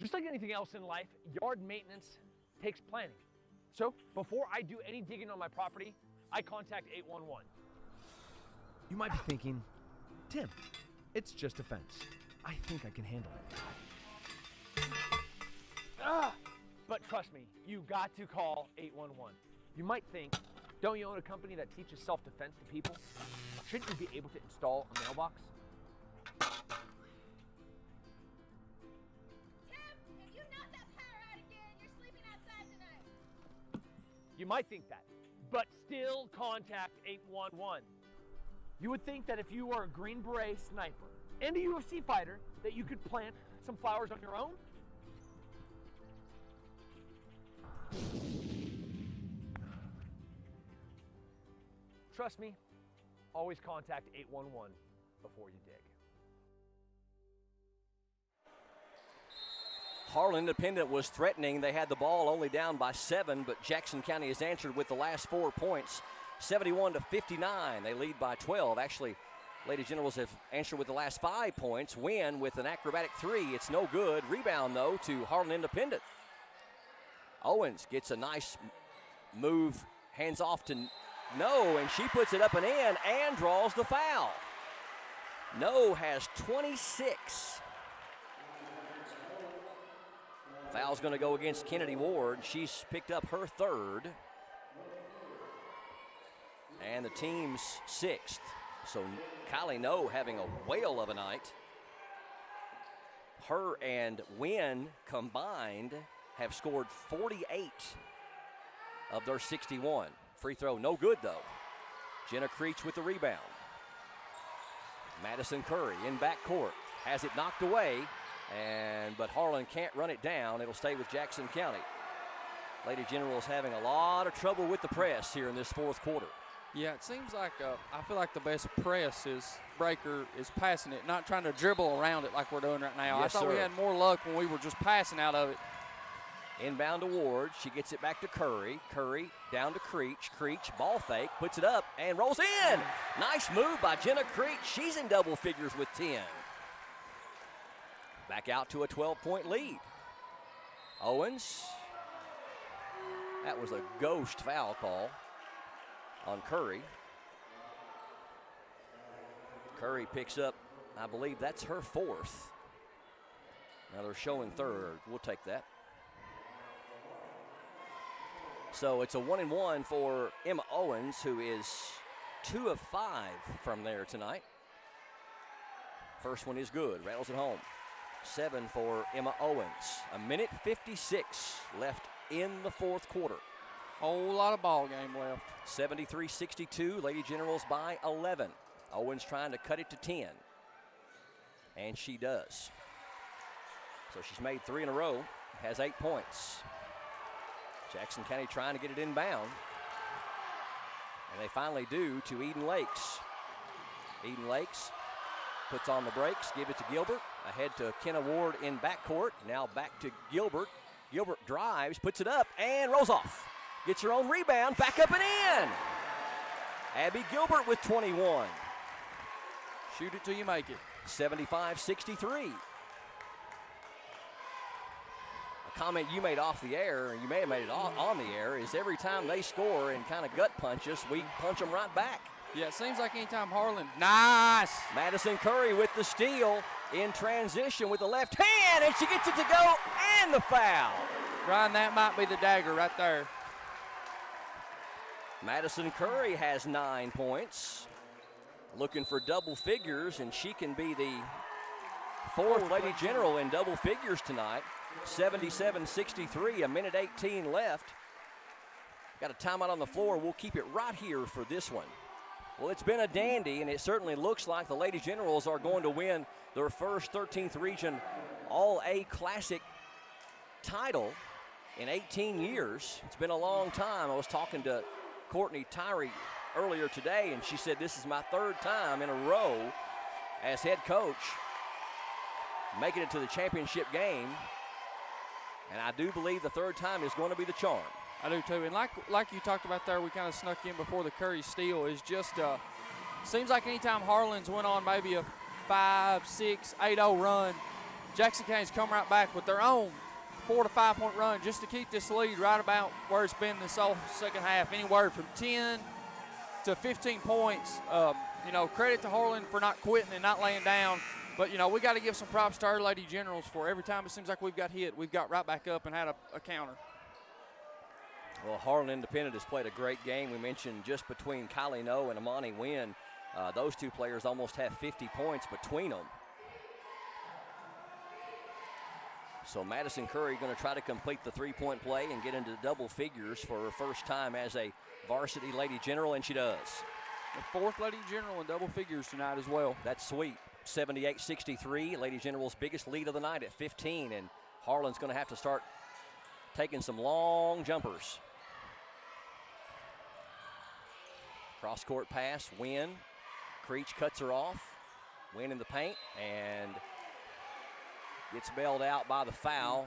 Just like anything else in life, yard maintenance takes planning. So before I do any digging on my property, I contact 811. You might be thinking, Tim, it's just a fence. I think I can handle it. But trust me, you got to call 811. You might think, don't you own a company that teaches self-defense to people? Shouldn't you be able to install a mailbox? Tim, if you knock that power out again, you're sleeping outside tonight. You might think that, but still contact 811. You would think that if you were a Green Beret sniper and a UFC fighter, that you could plant some flowers on your own? Trust me, always contact 811 before you dig. Harlan Independent was threatening. They had the ball only down by 7, but Jackson County has answered with the last 4 points. 71-59. They lead by 12. Actually, Lady Generals have answered with the last 5 points. Wynn with an acrobatic 3. It's no good. Rebound, though, to Harlan Independent. Owens gets a nice move, hands off to No, and she puts it up and in and draws the foul. No has 26. Foul's going to go against Kennedy Ward. She's picked up her 3rd. And the team's 6th. So Kylie No having a whale of a night. Her and Wynn combined have scored 48 of their 61. Free throw no good, though. Jenna Creech with the rebound. Madison Curry in backcourt. Has it knocked away, but Harlan can't run it down. It'll stay with Jackson County. Lady Generals having a lot of trouble with the press here in this fourth quarter. Yeah, it seems like I feel like the best press is Breaker is passing it, not trying to dribble around it like we're doing right now. Yes, I thought we sir. had more luck when we were just passing out of it. Inbound to Ward. She gets it back to Curry. Curry down to Creech. Creech, ball fake, puts it up and rolls in. Nice move by Jenna Creech. She's in double figures with 10. Back out to a 12-point lead. Owens. That was a ghost foul call on Curry. Curry picks up, I believe that's her fourth. Now they're showing third. We'll take that. So it's a 1-and-1 for Emma Owens, who is 2 of 5 from there tonight. First one is good, rattles it home. 7 for Emma Owens. 1:56 left in the fourth quarter. Whole lot of ball game left. 73-62, Lady Generals by 11. Owens trying to cut it to 10. And she does. So she's made 3 in a row, has 8 points. Jackson County trying to get it inbound. And they finally do to Eden Lakes. Eden Lakes puts on the brakes, give it to Gilbert. Ahead to Kenna Ward in backcourt. Now back to Gilbert. Gilbert drives, puts it up, and rolls off. Gets her own rebound, back up and in. Abby Gilbert with 21. Shoot it till you make it. 75-63. A comment you made off the air, and you may have made it on the air, is every time they score and kind of gut punch us, we punch them right back. Yeah, it seems like anytime Harlan. Nice! Madison Curry with the steal in transition with the left hand, and she gets it to go, and the foul. Ryan, that might be the dagger right there. Madison Curry has 9 points. Looking for double figures, and she can be the fourth Lady General in double figures tonight. 77-63, 1:18 left. Got a timeout on the floor. We'll keep it right here for this one. Well, it's been a dandy, and it certainly looks like the Lady Generals are going to win their first 13th Region All-A Classic title in 18 years. It's been a long time. I was talking to Courtney Tyree earlier today, and she said this is my 3rd time in a row as head coach making it to the championship game, and I do believe the 3rd time is going to be the charm. I do too, and like you talked about there, we kind of snuck in before the Curry steal, is just seems like anytime Harlan's went on maybe a 5-6, 8-0 run, Jackson County's come right back with their own 4 to 5 point run just to keep this lead right about where it's been this whole second half, anywhere from 10 to 15 points. You know, credit to Harlan for not quitting and not laying down. But, you know, we got to give some props to our Lady Generals for every time it seems like we've got hit, we've got right back up and had a counter. Well, Harlan Independent has played a great game. We mentioned just between Kylie Noe and Amani Wynn, those two players almost have 50 points between them. So Madison Curry going to try to complete the three-point play and get into double figures for her first time as a varsity Lady General, and she does. The 4th Lady General in double figures tonight as well. That's sweet. 78-63, Lady General's biggest lead of the night at 15, and Harlan's going to have to start taking some long jumpers. Cross-court pass, Wynn. Creech cuts her off. Wynn in the paint, and gets bailed out by the foul.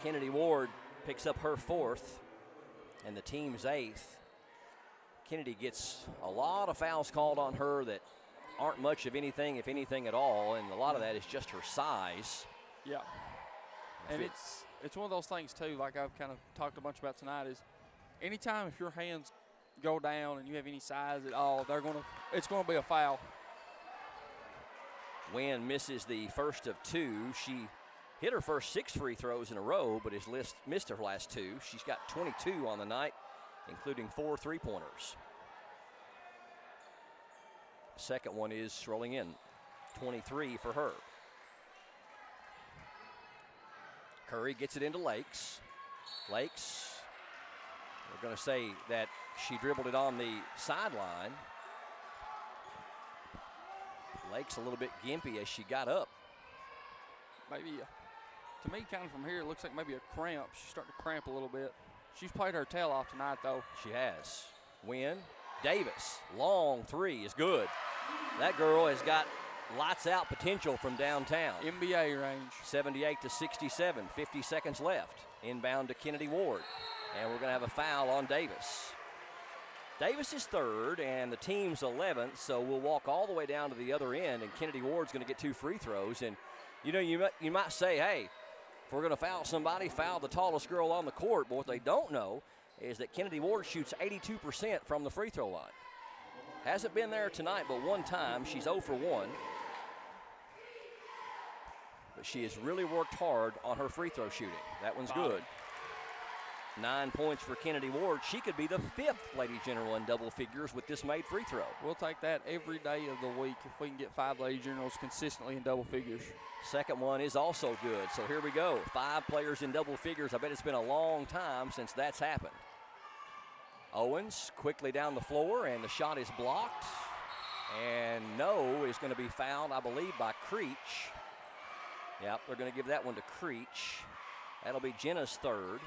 Kennedy Ward picks up her 4th, and the team's 8th. Kennedy gets a lot of fouls called on her that aren't much of anything, if anything at all, and a lot of that is just her size. Yeah. And it's one of those things, too, like I've kind of talked a bunch about tonight, is anytime if your hands go down and you have any size at all, it's going to be a foul. Wynn misses the first of 2. She hit her first 6 free throws in a row, but has missed her last 2. She's got 22 on the night, including 4 3-pointers. Second one is rolling in, 23 for her. Curry gets it into Lakes. Lakes, we're going to say that she dribbled it on the sideline. Lake's a little bit gimpy as she got up. Maybe, to me, kind of from here, it looks like maybe a cramp. She's starting to cramp a little bit. She's played her tail off tonight, though. She has. Wynn Davis, long three is good. That girl has got lights out potential from downtown. NBA range. 78 to 67, 50 seconds left. Inbound to Kennedy Ward. And we're going to have a foul on Davis. Davis is third, and the team's 11th, so we'll walk all the way down to the other end, and Kennedy Ward's going to get 2 free throws. And, you know, you might say, hey, if we're going to foul somebody, foul the tallest girl on the court. But what they don't know is that Kennedy Ward shoots 82% from the free throw line. Hasn't been there tonight but one time. She's 0 for 1. But she has really worked hard on her free throw shooting. That one's good. 9 points for Kennedy Ward. She could be the 5th Lady General in double figures with this made free throw. We'll take that every day of the week if we can get 5 Lady Generals consistently in double figures. Second one is also good. So here we go. 5 players in double figures. I bet it's been a long time since that's happened. Owens quickly down the floor, and the shot is blocked. And no is going to be fouled, I believe, by Creech. Yep, they're going to give that one to Creech. That'll be Jenna's third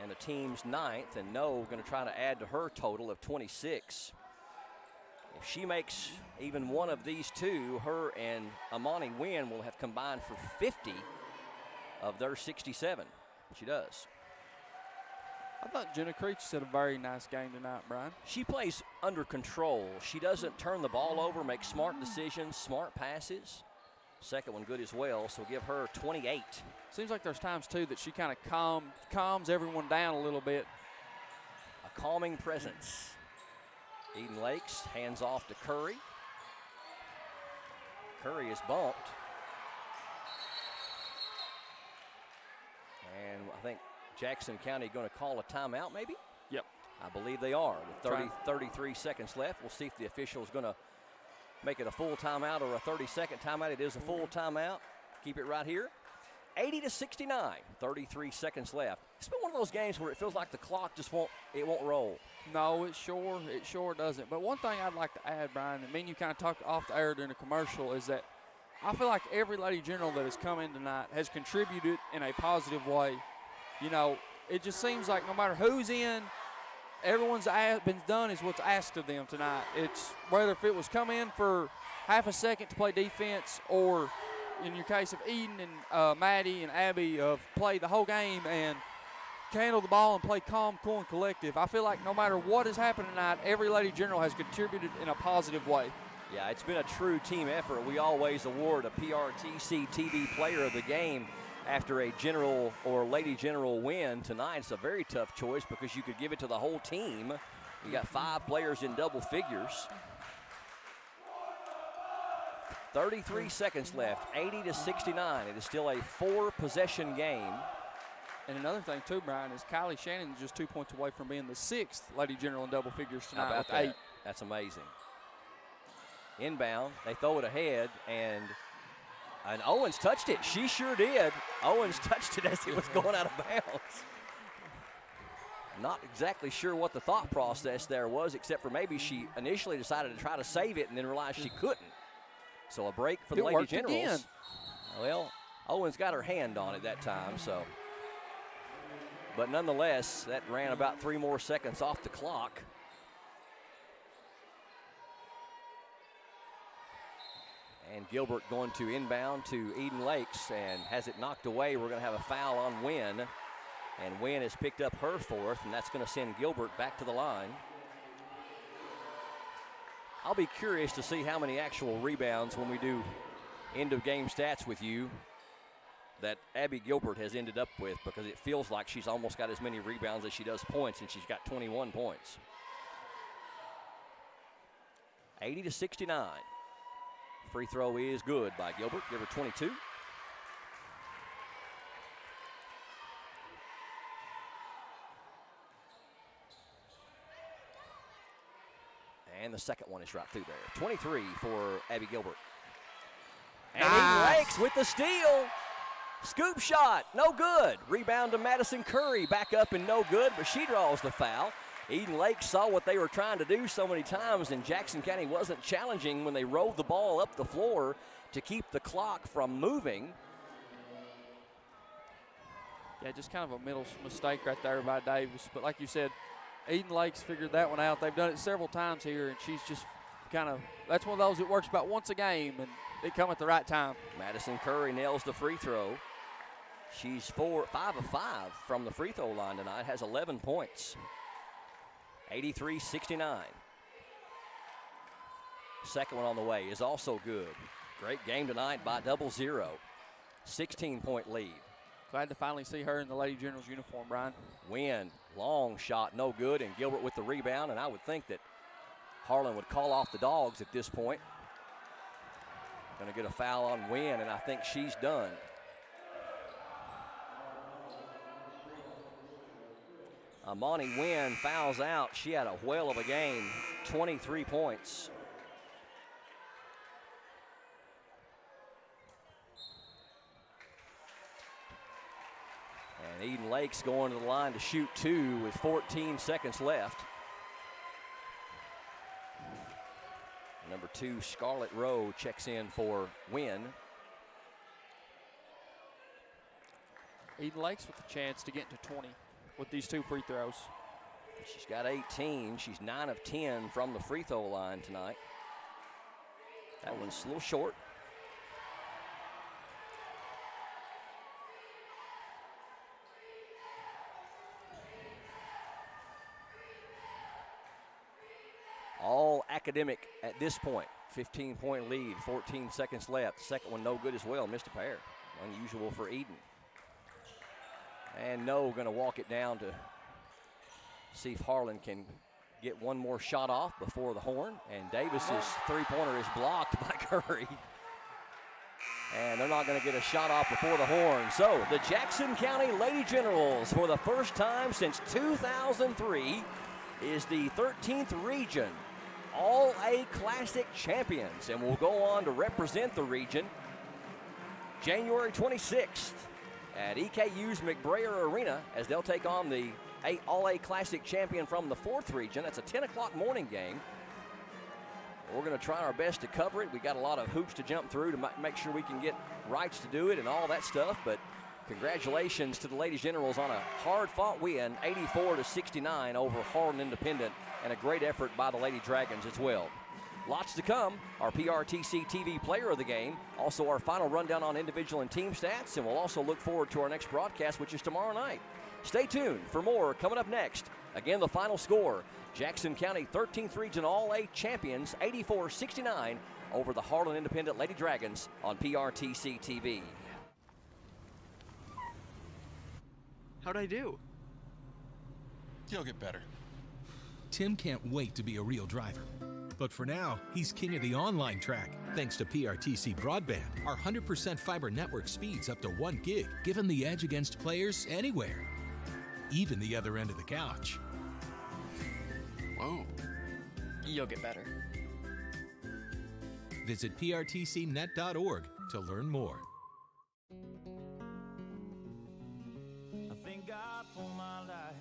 and the team's 9th, and No going to try to add to her total of 26. If she makes even one of these two, her and Amani Wynn will have combined for 50 of their 67. She does. I thought Jenna Creech had a very nice game tonight, Brian. She plays under control. She doesn't turn the ball over, make smart decisions, smart passes. Second one good as well, so give her 28. Seems like there's times, too, that she kind of calms everyone down a little bit. A calming presence. Eden Lakes hands off to Curry. Curry is bumped. And I think Jackson County going to call a timeout maybe? Yep. I believe they are with 33 seconds left. We'll see if the official is going to make it a full timeout or a 30-second timeout. It is a full timeout. Keep it right here. 80 to 69, 33 seconds left. It's been one of those games where it feels like the clock just won't roll. No, it sure doesn't. But one thing I'd like to add, Brian, and me and you kind of talked off the air during the commercial, is that I feel like every Lady General that has come in tonight has contributed in a positive way. You know, it just seems like no matter who's in, everyone's been done is what's asked of them tonight. It's whether if it was come in for half a second to play defense, or in your case of Eden and Maddie and Abby, have played the whole game and handle the ball and play calm, cool, and collective. I feel like no matter what has happened tonight, every Lady General has contributed in a positive way. Yeah, it's been a true team effort. We always award a PRTC TV Player of the Game after a general or Lady General win. Tonight's a very tough choice because you could give it to the whole team. You got 5 players in double figures. 33 seconds left, 80 to 69. It is still a 4-possession game. And another thing, too, Brian, is Kylie Shannon is just 2 points away from being the 6th Lady General in double figures tonight. How about with that? 8. That's amazing. Inbound, they throw it ahead, and Owens touched it. She sure did. Owens touched it as it was going out of bounds. Not exactly sure what the thought process there was, except for maybe she initially decided to try to save it and then realized she couldn't. So a break for the Lady Generals. Again. Well, Owens got her hand on it that time, so. But nonetheless, that ran about 3 more seconds off the clock. And Gilbert going to inbound to Eden Lakes and has it knocked away. We're going to have a foul on Wynn. And Wynn has picked up her 4th, and that's going to send Gilbert back to the line. I'll be curious to see how many actual rebounds when we do end-of-game stats with you that Abby Gilbert has ended up with, because it feels like she's almost got as many rebounds as she does points, and she's got 21 points. 80 to 69. Free throw is good by Gilbert. Give her 22. And the second one is right through there. 23 for Abby Gilbert. And Eden Lakes with the steal. Scoop shot, no good. Rebound to Madison Curry, back up and no good, but she draws the foul. Eden Lake saw what they were trying to do so many times, and Jackson County wasn't challenging when they rolled the ball up the floor to keep the clock from moving. Yeah, just kind of a middle mistake right there by Davis. But like you said, Eden Lake's figured that one out. They've done it several times here, and she's just kind of, that's one of those that works about once a game, and they come at the right time. Madison Curry nails the free throw. She's 5 of 5 from the free throw line tonight, has 11 points. 83-69. Second one on the way is also good. Great game tonight by 0-0. 16-point lead. Glad to finally see her in the Lady Generals uniform, Brian. Wynn, long shot, no good, and Gilbert with the rebound, and I would think that Harlan would call off the Dogs at this point. Going to get a foul on Wynn, and I think she's done. Amani Wynn fouls out. She had a whale of a game, 23 points. And Eden Lake's going to the line to shoot 2 with 14 seconds left. Number 2, Scarlett Rowe, checks in for Wynn. Eden Lake's with a chance to get to 20 with these 2 free throws. She's got 18. She's 9 of 10 from the free throw line tonight. That one's a little short. All academic at this point. 15-point lead, 14 seconds left. Second one no good as well, missed a pair. Unusual for Eden. And No going to walk it down to see if Harlan can get one more shot off before the horn. And Davis's three-pointer is blocked by Curry. And they're not going to get a shot off before the horn. So the Jackson County Lady Generals, for the first time since 2003, is the 13th region All-A Classic champions, and will go on to represent the region January 26th at EKU's McBrayer Arena as they'll take on the All-A Classic champion from the 4th region. That's a 10 o'clock morning game. We're going to try our best to cover it. We got a lot of hoops to jump through to make sure we can get rights to do it and all that stuff, but congratulations to the Lady Generals on a hard-fought win, 84-69 over Harlan Independent, and a great effort by the Lady Dragons as well. Lots to come. Our PRTC TV player of the game, also our final rundown on individual and team stats, and we'll also look forward to our next broadcast, which is tomorrow night. Stay tuned for more coming up next. Again, the final score, Jackson County 13th Region All-A champions, 84-69 over the Harlan Independent Lady Dragons on PRTC TV. How'd I do? You'll get better. Tim can't wait to be a real driver. But for now, he's king of the online track, thanks to PRTC Broadband. Our 100% fiber network speeds up to 1 gig, giving the edge against players anywhere, even the other end of the couch. Whoa. You'll get better. Visit prtcnet.org to learn more. I thank God for my life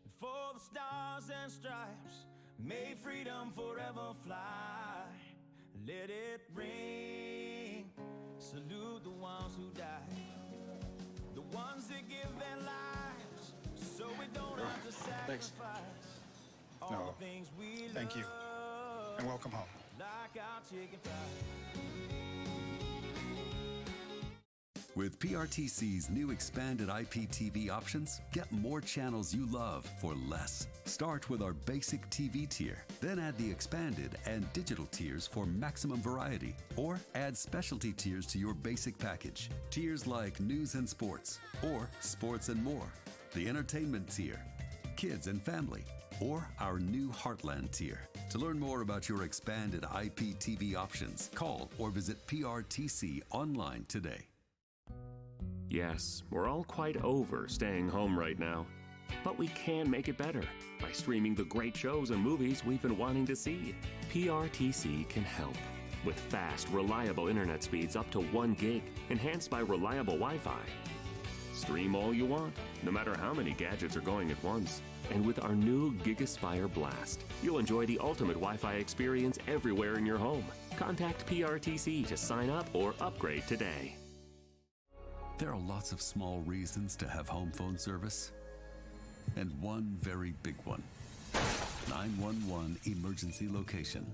and for the stars and stripes. May freedom forever fly. Let it ring. Salute the ones who died, the ones that give their lives so we don't have to sacrifice. No, thank you, and welcome home. Like our chicken fries. With PRTC's new expanded IPTV options, get more channels you love for less. Start with our basic TV tier, then add the expanded and digital tiers for maximum variety, or add specialty tiers to your basic package. Tiers like news and sports, or sports and more, the entertainment tier, kids and family, or our new Heartland tier. To learn more about your expanded IPTV options, call or visit PRTC online today. Yes, we're all quite over staying home right now. But we can make it better by streaming the great shows and movies we've been wanting to see. PRTC can help with fast, reliable internet speeds up to 1 gig, enhanced by reliable Wi-Fi. Stream all you want, no matter how many gadgets are going at once. And with our new Gigaspire Blast, you'll enjoy the ultimate Wi-Fi experience everywhere in your home. Contact PRTC to sign up or upgrade today. There are lots of small reasons to have home phone service, and one very big one. 911 emergency location.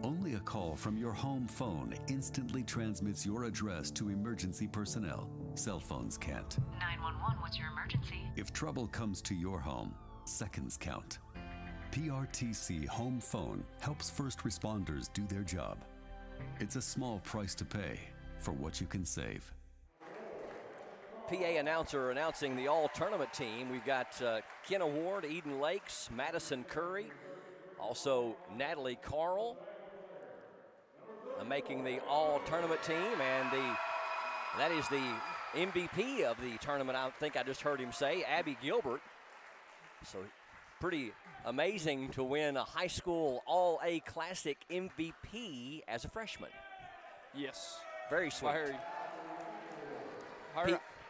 Only a call from your home phone instantly transmits your address to emergency personnel. Cell phones can't. 911, what's your emergency? If trouble comes to your home, seconds count. PRTC Home Phone helps first responders do their job. It's a small price to pay for what you can save. PA announcer announcing the all-tournament team. We've got Kenna Ward, Eden Lakes, Madison Curry, also Natalie Carl making the all-tournament team, and that is the MVP of the tournament. I think I just heard him say, Abby Gilbert. So pretty amazing to win a high school All-A Classic MVP as a freshman. Yes. Very sweet.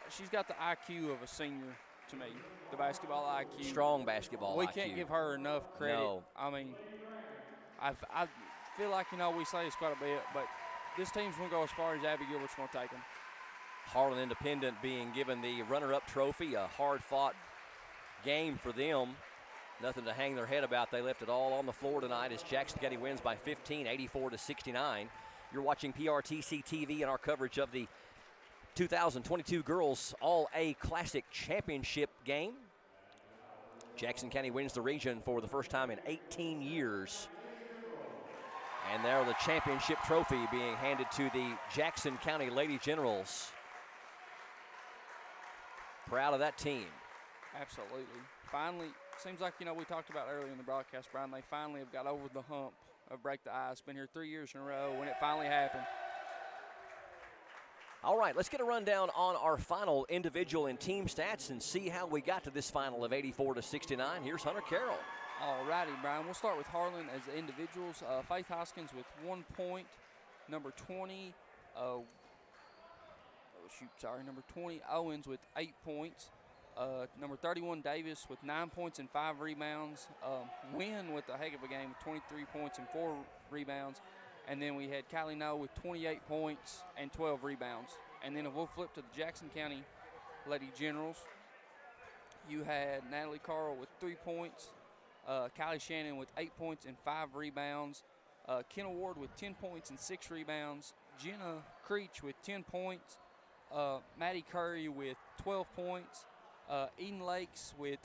She's got the IQ of a senior to me, the basketball IQ. Strong basketball IQ. We can't give her enough credit. No. I mean, I feel like, we say it's quite a bit, but this team's going to go as far as Abby Gilbert's going to take them. Harlan Independent being given the runner-up trophy, a hard-fought game for them. Nothing to hang their head about. They left it all on the floor tonight as Jackson County wins by 15, 84-69. You're watching PRTC TV and our coverage of the 2022 Girls All-A Classic Championship game. Jackson County wins the region for the first time in 18 years. And there the championship trophy being handed to the Jackson County Lady Generals. Proud of that team. Absolutely. Finally, seems like, we talked about earlier in the broadcast, Brian, they finally have got over the hump of break the ice. Been here 3 years in a row when it finally happened. All right, let's get a rundown on our final individual and team stats and see how we got to this final of 84-69. Here's Hunter Carroll. All righty, Brian. We'll start with Harlan as the individuals. Faith Hoskins with 1 point. Number 20, number 20, Owens with 8 points. Number 31, Davis with 9 points and 5 rebounds. Wynn with a heck of a game with 23 points and 4 rebounds. And then we had Kylie Noe with 28 points and 12 rebounds. And then if we'll flip to the Jackson County Lady Generals, you had Natalie Carl with 3 points, Kylie Shannon with 8 points and 5 rebounds, Kenna Ward with 10 points and 6 rebounds, Jenna Creech with 10 points, Maddie Curry with 12 points, Eden Lakes with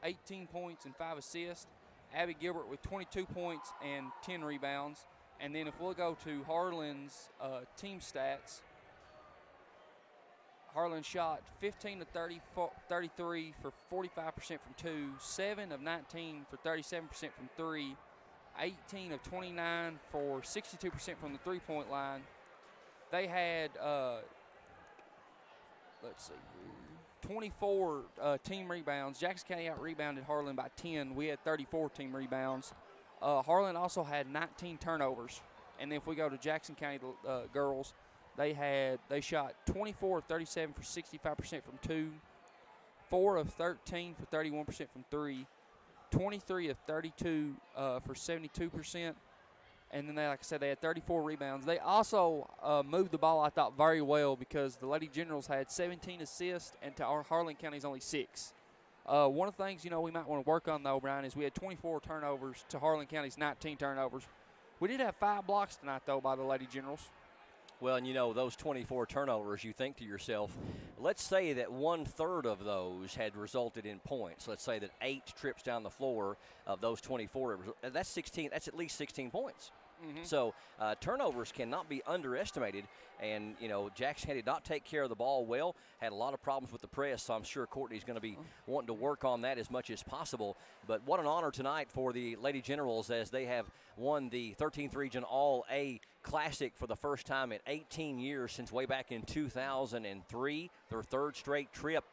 18 points and 5 assists, Abby Gilbert with 22 points and 10 rebounds. And then if we'll go to Harlan's team stats, Harlan shot 15 of 33 for 45% from 2, 7 of 19 for 37% from 3, 18 of 29 for 62% from the three-point line. They had, 24 team rebounds. Jackson County out-rebounded Harlan by 10. We had 34 team rebounds. Harlan also had 19 turnovers. And then if we go to Jackson County girls, they shot 24 of 37 for 65% from 2, 4 of 13 for 31% from 3, 23 of 32 for 72%. And then, like I said, they had 34 rebounds. They also moved the ball, I thought, very well because the Lady Generals had 17 assists and to our Harlan County's only 6. One of the things, we might want to work on, though, Brian, is we had 24 turnovers to Harlan County's 19 turnovers. We did have 5 blocks tonight, though, by the Lady Generals. Well, and those 24 turnovers, you think to yourself, let's say that 1/3 of those had resulted in points. Let's say that 8 trips down the floor of those 24, that's 16. That's at least 16 points. Mm-hmm. So turnovers cannot be underestimated. And, Jackson did not take care of the ball well, had a lot of problems with the press, so I'm sure Courtney's going to be wanting to work on that as much as possible. But what an honor tonight for the Lady Generals as they have won the 13th Region All-A Classic for the first time in 18 years since way back in 2003, their third straight trip.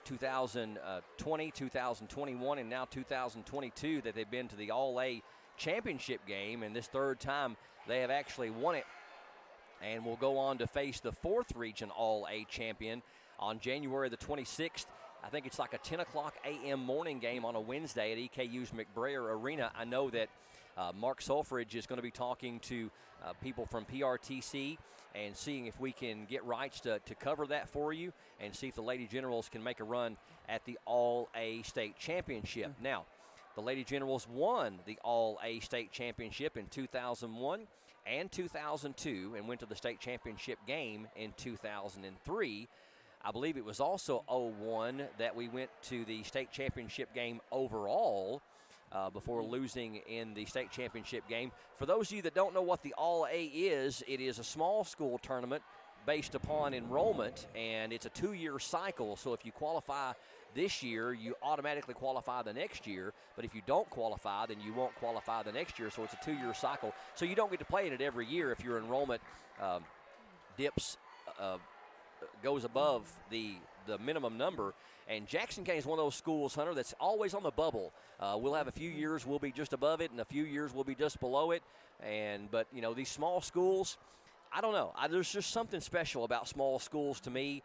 2020, 2021, and now 2022 that they've been to the All-A Championship game, and this third time they have actually won it and will go on to face the 4th Region All-A champion on January the 26th I think it's like a 10 o'clock a.m. morning game on a Wednesday at EKU's McBrayer Arena. I know that Mark Sulfridge is going to be talking to people from PRTC and seeing if we can get rights to cover that for you and see if the Lady Generals can make a run at the All-A State Championship. Now, the Lady Generals won the All-A State Championship in 2001 and 2002 and went to the state championship game in 2003. I believe it was also 01 that we went to the state championship game overall before losing in the state championship game. For those of you that don't know what the All-A is, it is a small school tournament based upon enrollment, and it's a 2-year cycle. So if you qualify this year, you automatically qualify the next year. But if you don't qualify, then you won't qualify the next year. So it's a 2-year cycle. So you don't get to play in it every year if your enrollment goes above the minimum number. And Jackson County is one of those schools, Hunter, that's always on the bubble. We'll have a few years we'll be just above it, and a few years we'll be just below it. But you know, these small schools, I don't know. There's just something special about small schools to me.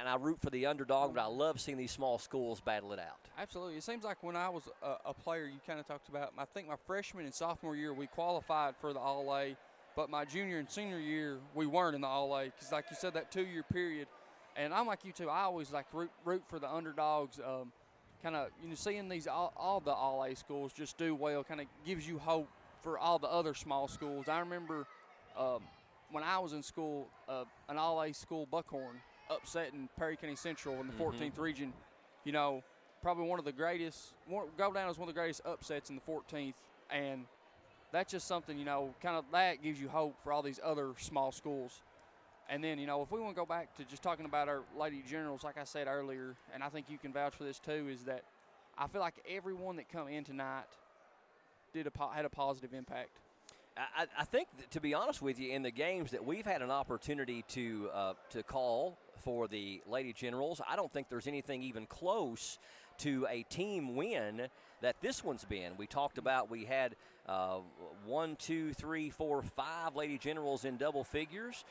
And I root for the underdog, but I love seeing these small schools battle it out. Absolutely. It seems like when I was a player, you kind of talked about, I think my freshman and sophomore year, we qualified for the All-A, but my junior and senior year, we weren't in the All-A because, like you said, that 2-year period. And I'm like you, too. I always like root for the underdogs. Kind of, you know, seeing these all the All-A schools just do well kind of gives you hope for all the other small schools. I remember when I was in school, an All-A school, Buckhorn, upsetting Perry County Central in the 14th region. You know, probably one of the greatest, go down as one of the greatest upsets in the 14th. And that's just something, you know, kind of that gives you hope for all these other small schools. And then, you know, if we want to go back to just talking about our Lady Generals, like I said earlier, and I think you can vouch for this too, is that I feel like everyone that come in tonight had a positive impact. I think, to be honest with you, in the games that we've had an opportunity to call for the Lady Generals, I don't think there's anything even close to a team win that this one's been. We talked about we had 1, 2, 3, 4, 5 Lady Generals in double figures.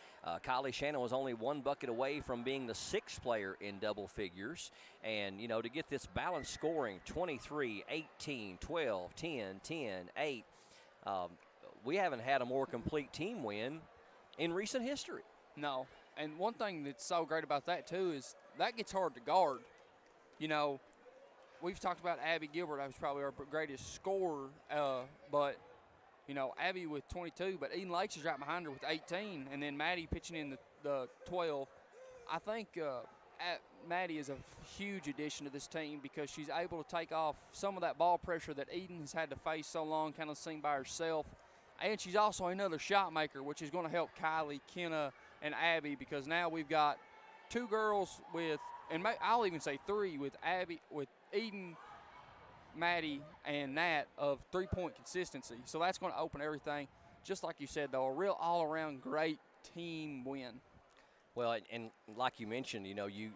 Kylie Shannon was only 1 bucket away from being the 6th player in double figures. And, you know, to get this balanced scoring, 23, 18, 12, 10, 10, 8, we haven't had a more complete team win in recent history. No. And one thing that's so great about that, too, is that gets hard to guard. You know, we've talked about Abby Gilbert. That was probably our greatest scorer. But, you know, Abby with 22, but Eden Lakes is right behind her with 18, and then Maddie pitching in the 12. I think Maddie is a huge addition to this team because she's able to take off some of that ball pressure that Eden has had to face so long, kind of seen by herself. And she's also another shot maker, which is going to help Kylie, Kenna, and Abby, because now we've got 2 girls with, and I'll even say 3 with Abby, with Eden, Maddie, and Nat of 3-point consistency. So that's going to open everything. Just like you said, though, a real all-around great team win. Well, and like you mentioned, you know, you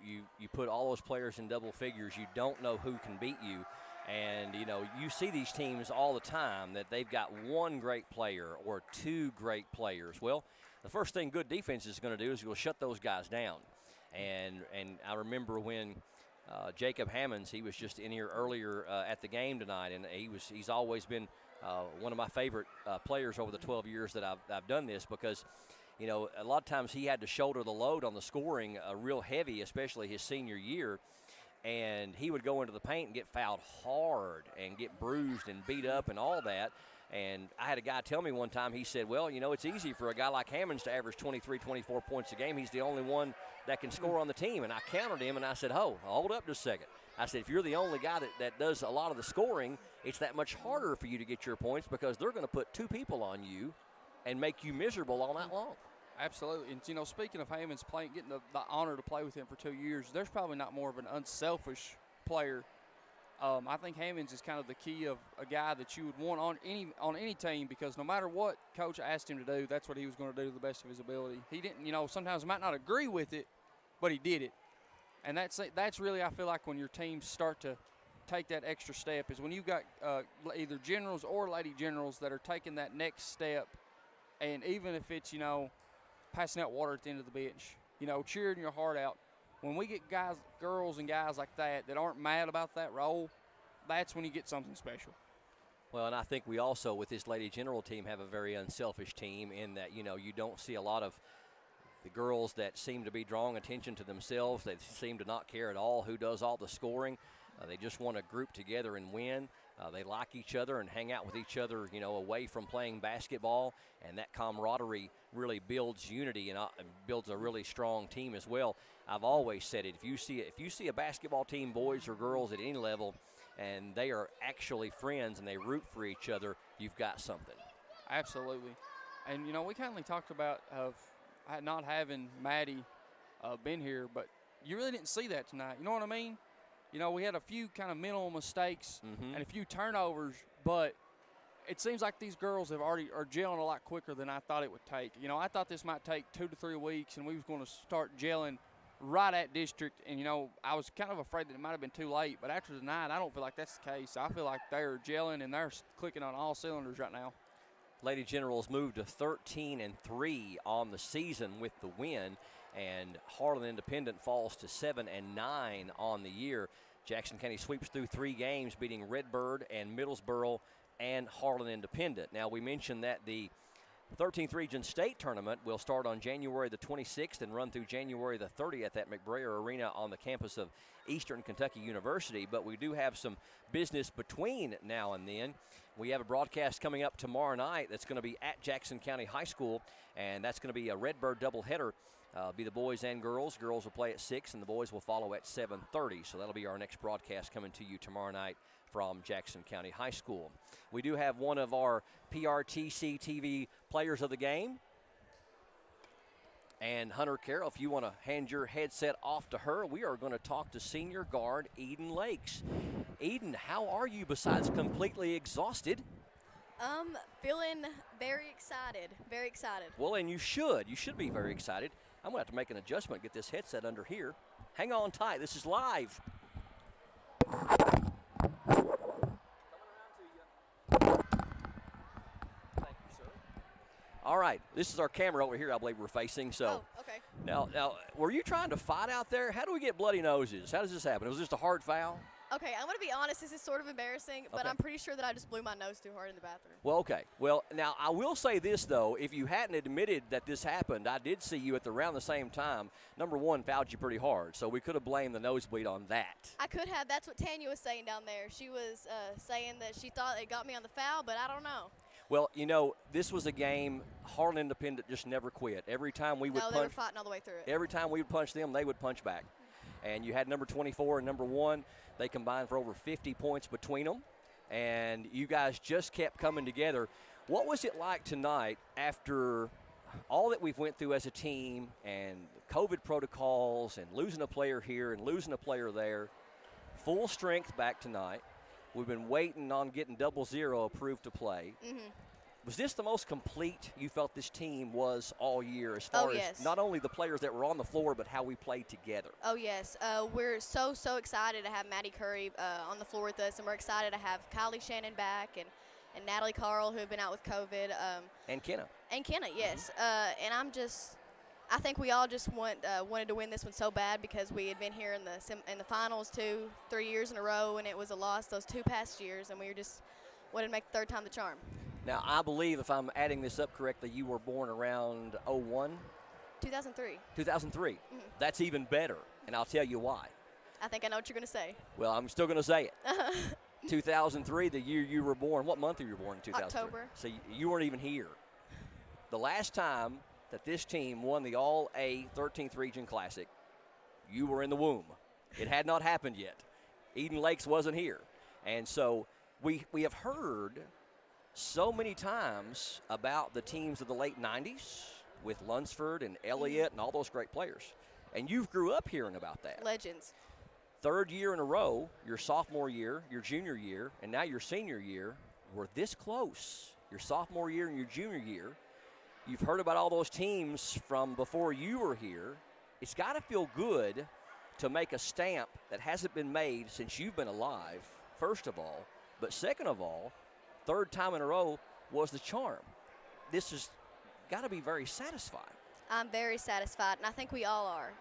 put all those players in double figures. You don't know who can beat you. And, you know, you see these teams all the time that they've got 1 great player or 2 great players. Well, the first thing good defense is going to do is you'll shut those guys down. And I remember when Jacob Hammonds, he was just in here earlier at the game tonight, and he's always been one of my favorite players over the 12 years that I've done this, because, you know, a lot of times he had to shoulder the load on the scoring real heavy, especially his senior year. And he would go into the paint and get fouled hard and get bruised and beat up and all that. And I had a guy tell me one time, he said, well, you know, it's easy for a guy like Hammonds to average 23, 24 points a game. He's the only one that can score on the team. And I countered him, and I said, hold up just a second. I said, if you're the only guy that does a lot of the scoring, it's that much harder for you to get your points because they're going to put 2 people on you and make you miserable all night long. Absolutely. And, you know, speaking of Hammonds getting the honor to play with him for 2 years, there's probably not more of an unselfish player. I think Hammonds is kind of the key of a guy that you would want on any team, because no matter what coach asked him to do, that's what he was going to do to the best of his ability. He didn't, you know, sometimes might not agree with it, but he did it. And that's really, I feel like, when your teams start to take that extra step, is when you've got either generals or lady generals that are taking that next step. And even if it's, you know, passing out water at the end of the bench, you know, cheering your heart out, when we get girls and guys like that aren't mad about that role, that's when you get something special. Well, and I think we also, with this Lady General team, have a very unselfish team in that, you don't see a lot of the girls that seem to be drawing attention to themselves. They seem to not care at all who does all the scoring. They just want to group together and win. They like each other and hang out with each other, away from playing basketball. And that camaraderie really builds unity and builds a really strong team as well. I've always said it. If you see a basketball team, boys or girls at any level, and they are actually friends and they root for each other, you've got something. Absolutely. And, we kind of talked about not having Maddie been here, but you really didn't see that tonight. You know what I mean? We had a few kind of mental mistakes and a few turnovers, but it seems like these girls are gelling a lot quicker than I thought it would take. I thought this might take 2 to 3 weeks, and we was going to start gelling right at district. And, I was kind of afraid that it might have been too late, but after tonight, I don't feel like that's the case. I feel like they're gelling and they're clicking on all cylinders right now. Lady Generals moved to 13-3 on the season with the win, and Harlan Independent falls to 7-9 on the year. Jackson County sweeps through 3 games, beating Redbird and Middlesboro and Harlan Independent. Now, we mentioned that the 13th Region State Tournament will start on January the 26th and run through January the 30th at McBrayer Arena on the campus of Eastern Kentucky University. But we do have some business between now and then. We have a broadcast coming up tomorrow night that's going to be at Jackson County High School, and that's going to be a Redbird doubleheader. Be the boys and girls. Girls will play at 6, and the boys will follow at 7:30. So that'll be our next broadcast coming to you tomorrow night from Jackson County High School. We do have one of our PRTC TV players of the game. And Hunter Carroll, if you want to hand your headset off to her, we are going to talk to senior guard Eden Lakes. Eden, how are you besides completely exhausted? Feeling very excited, very excited. Well, and you should be very excited. I'm going to have to make an adjustment, get this headset under here. Hang on tight, this is live. All right, this is our camera over here, I believe we're facing. So, okay. Now, were you trying to fight out there? How do we get bloody noses? How does this happen? Was this a hard foul? Okay, I'm going to be honest, this is sort of embarrassing, but Okay. I'm pretty sure that I just blew my nose too hard in the bathroom. Well, okay. Well, now, I will say this, though. If you hadn't admitted that this happened, I did see you around the same time. Number one, fouled you pretty hard, so we could have blamed the nosebleed on that. I could have. That's what Tanya was saying down there. She was saying that she thought it got me on the foul, but I don't know. Well, this was a game Harlan Independent just never quit. Every time we would No, they were fighting all the way through it. Every time we would punch them, they would punch back. And you had number 24 and number 1. They combined for over 50 points between them. And you guys just kept coming together. What was it like tonight after all that we've went through as a team and COVID protocols and losing a player here and losing a player there? Full strength back tonight. We've been waiting on getting 00 approved to play. Mm-hmm. Was this the most complete you felt this team was all year as far yes. as not only the players that were on the floor, but how we played together? Oh, yes. We're so excited to have Maddie Curry on the floor with us, and we're excited to have Kylie Shannon back and Natalie Carl, who have been out with COVID. And Kenna. And Kenna, yes. And I think we all just wanted to win this one so bad because we had been here in the finals 2-3 years in a row, and it was a loss those 2 past years, and we just wanted to make the third time the charm. Now, I believe, if I'm adding this up correctly, you were born around 01? 2003. 2003. Mm-hmm. That's even better, and I'll tell you why. I think I know what you're going to say. Well, I'm still going to say it. 2003, the year you were born. What month were you born in 2003? October. So you weren't even here. The last time that this team won the All-A 13th Region Classic, you were in the womb. It had not happened yet. Eden Lakes wasn't here. And so we have heard so many times about the teams of the late 90s with Lunsford and Elliott and all those great players. And you grew up hearing about that. Legends. 3rd year in a row, your sophomore year, your junior year, and now your senior year, were this close. Your sophomore year and your junior year. You've heard about all those teams from before you were here. It's got to feel good to make a stamp that hasn't been made since you've been alive, first of all. But second of all, 3rd time in a row was the charm. This has got to be very satisfying. I'm very satisfied, and I think we all are.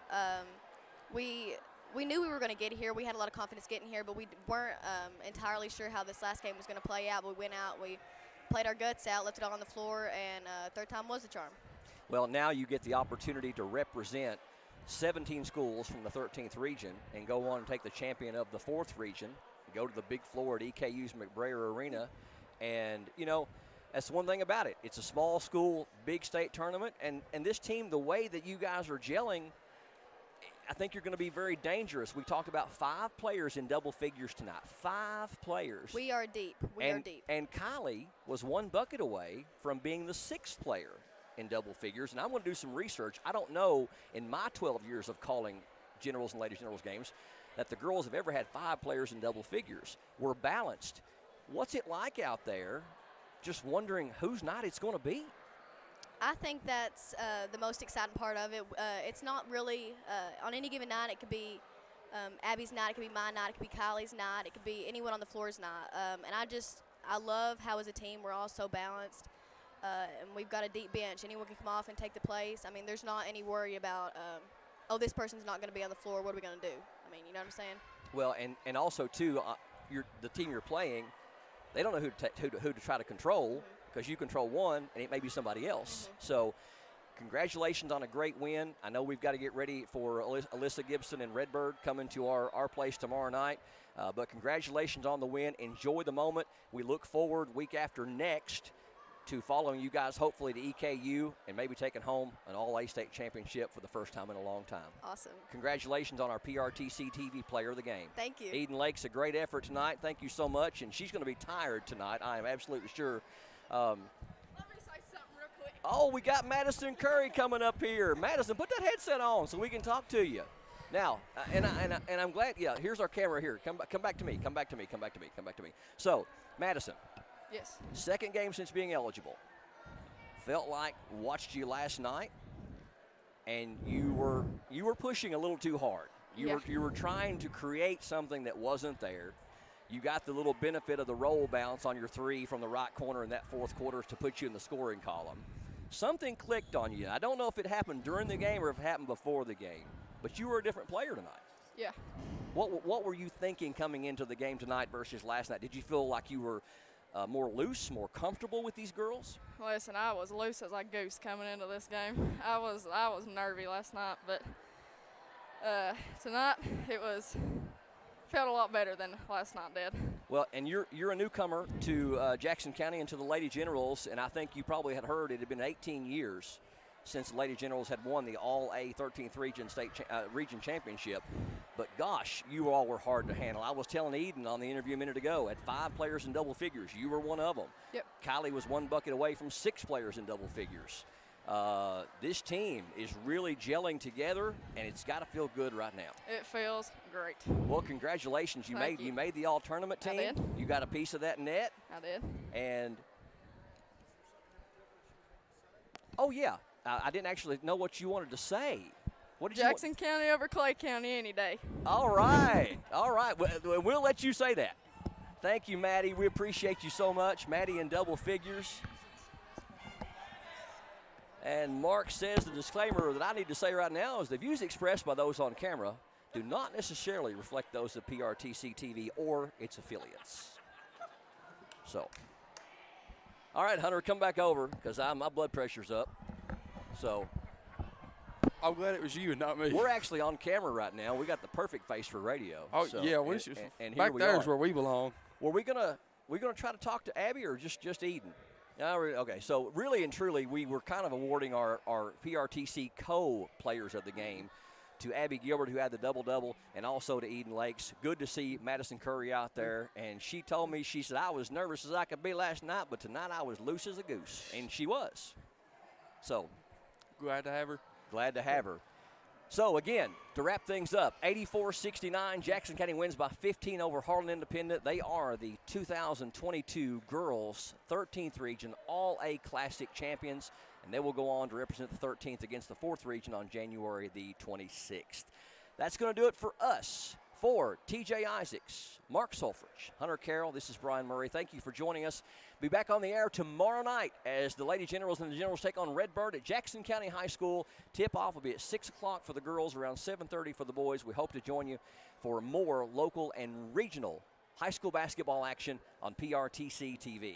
we knew we were going to get here. We had a lot of confidence getting here, but we weren't entirely sure how this last game was going to play out. We went out, we played our guts out, left it all on the floor, and third time was the charm. Well, now you get the opportunity to represent 17 schools from the 13th region and go on and take the champion of the 4th region, go to the big floor at EKU's McBrayer Arena. And, you know, that's one thing about it. It's a small school, big state tournament, and this team, the way that you guys are gelling, I think you're going to be very dangerous. We talked about 5 players in double figures tonight. 5 players. We are deep. We are deep. And Kylie was 1 bucket away from being the 6th player in double figures. And I'm going to do some research. I don't know in my 12 years of calling generals and ladies generals games that the girls have ever had 5 players in double figures. We're balanced. What's it like out there? Just wondering whose night it's going to be. I think that's the most exciting part of it. It's not really, on any given night, it could be Abby's night, it could be my night, it could be Kylie's night, it could be anyone on the floor's night. And I love how as a team we're all so balanced, and we've got a deep bench. Anyone can come off and take the place. I mean, there's not any worry about, oh, this person's not going to be on the floor, what are we going to do? I mean, you know what I'm saying? Well, and also, too, the team you're playing, they don't know who to try to control, because you control one, and it may be somebody else. So congratulations on a great win. I know we've got to get ready for Alyssa Gibson and Redbird coming to our place tomorrow night. But congratulations on the win. Enjoy the moment. We look forward week after next to following you guys hopefully to EKU and maybe taking home an All-A state championship for the first time in a long time. Awesome. Congratulations on our PRTC TV player of the game. Thank you. Eden Lake's a great effort tonight. Thank you so much. And she's going to be tired tonight, I am absolutely sure. Let me say something real quick. Oh, we got Madison Curry coming up here. Madison, put that headset on so we can talk to you. Now, and I'm glad, yeah, here's our camera here. Come back to me. So, Madison. Yes. Second game since being eligible. Felt like watched you last night, and you were pushing a little too hard. You were trying to create something that wasn't there. You got the little benefit of the roll bounce on your 3 from the right corner in that fourth quarter to put you in the scoring column. Something clicked on you. I don't know if it happened during the game or if it happened before the game, but you were a different player tonight. Yeah. What were you thinking coming into the game tonight versus last night? Did you feel like you were more loose, more comfortable with these girls? Listen, I was loose as a goose coming into this game. I was nervy last night, but tonight felt a lot better than last night did. Well, and you're a newcomer to Jackson County and to the Lady Generals, and I think you probably had heard it had been 18 years since the Lady Generals had won the All-A 13th Region Championship. But gosh, you all were hard to handle. I was telling Eden on the interview a minute ago, at 5 players in double figures, you were one of them. Yep. Kylie was 1 bucket away from 6 players in double figures. This team is really gelling together, and it's got to feel good right now. It feels great. Well, congratulations. You made the all-tournament team. I did. You got a piece of that net. I did. And, oh, yeah. I didn't actually know what you wanted to say. What did Jackson County over Clay County any day. All right. All right. We'll let you say that. Thank you, Maddie. We appreciate you so much. Maddie in double figures. And Mark says the disclaimer that I need to say right now is the views expressed by those on camera do not necessarily reflect those of PRTC TV or its affiliates. So, all right, Hunter, come back over because my blood pressure's up. So, I'm glad it was you and not me. We're actually on camera right now. We got the perfect face for radio. Oh so, yeah, and back here we there's are. where we belong. Were we gonna try to talk to Abby or just Eden? Okay, so really and truly, we were kind of awarding our PRTC co-players of the game to Abby Gilbert, who had the double-double, and also to Eden Lakes. Good to see Madison Curry out there. And she told me, she said, I was nervous as I could be last night, but tonight I was loose as a goose. And she was. So. Glad to have her. Glad to have her. So, again, to wrap things up, 84-69, Jackson County wins by 15 over Harlan Independent. They are the 2022 Girls 13th Region All-A Classic champions, and they will go on to represent the 13th against the 4th Region on January the 26th. That's going to do it for us For TJ Isaacs, Mark Solfridge, Hunter Carroll, this is Brian Murray. Thank you for joining us. Be back on the air tomorrow night as the Lady Generals and the Generals take on Redbird at Jackson County High School. Tip-off will be at 6 o'clock for the girls, around 7:30 for the boys. We hope to join you for more local and regional high school basketball action on PRTC TV.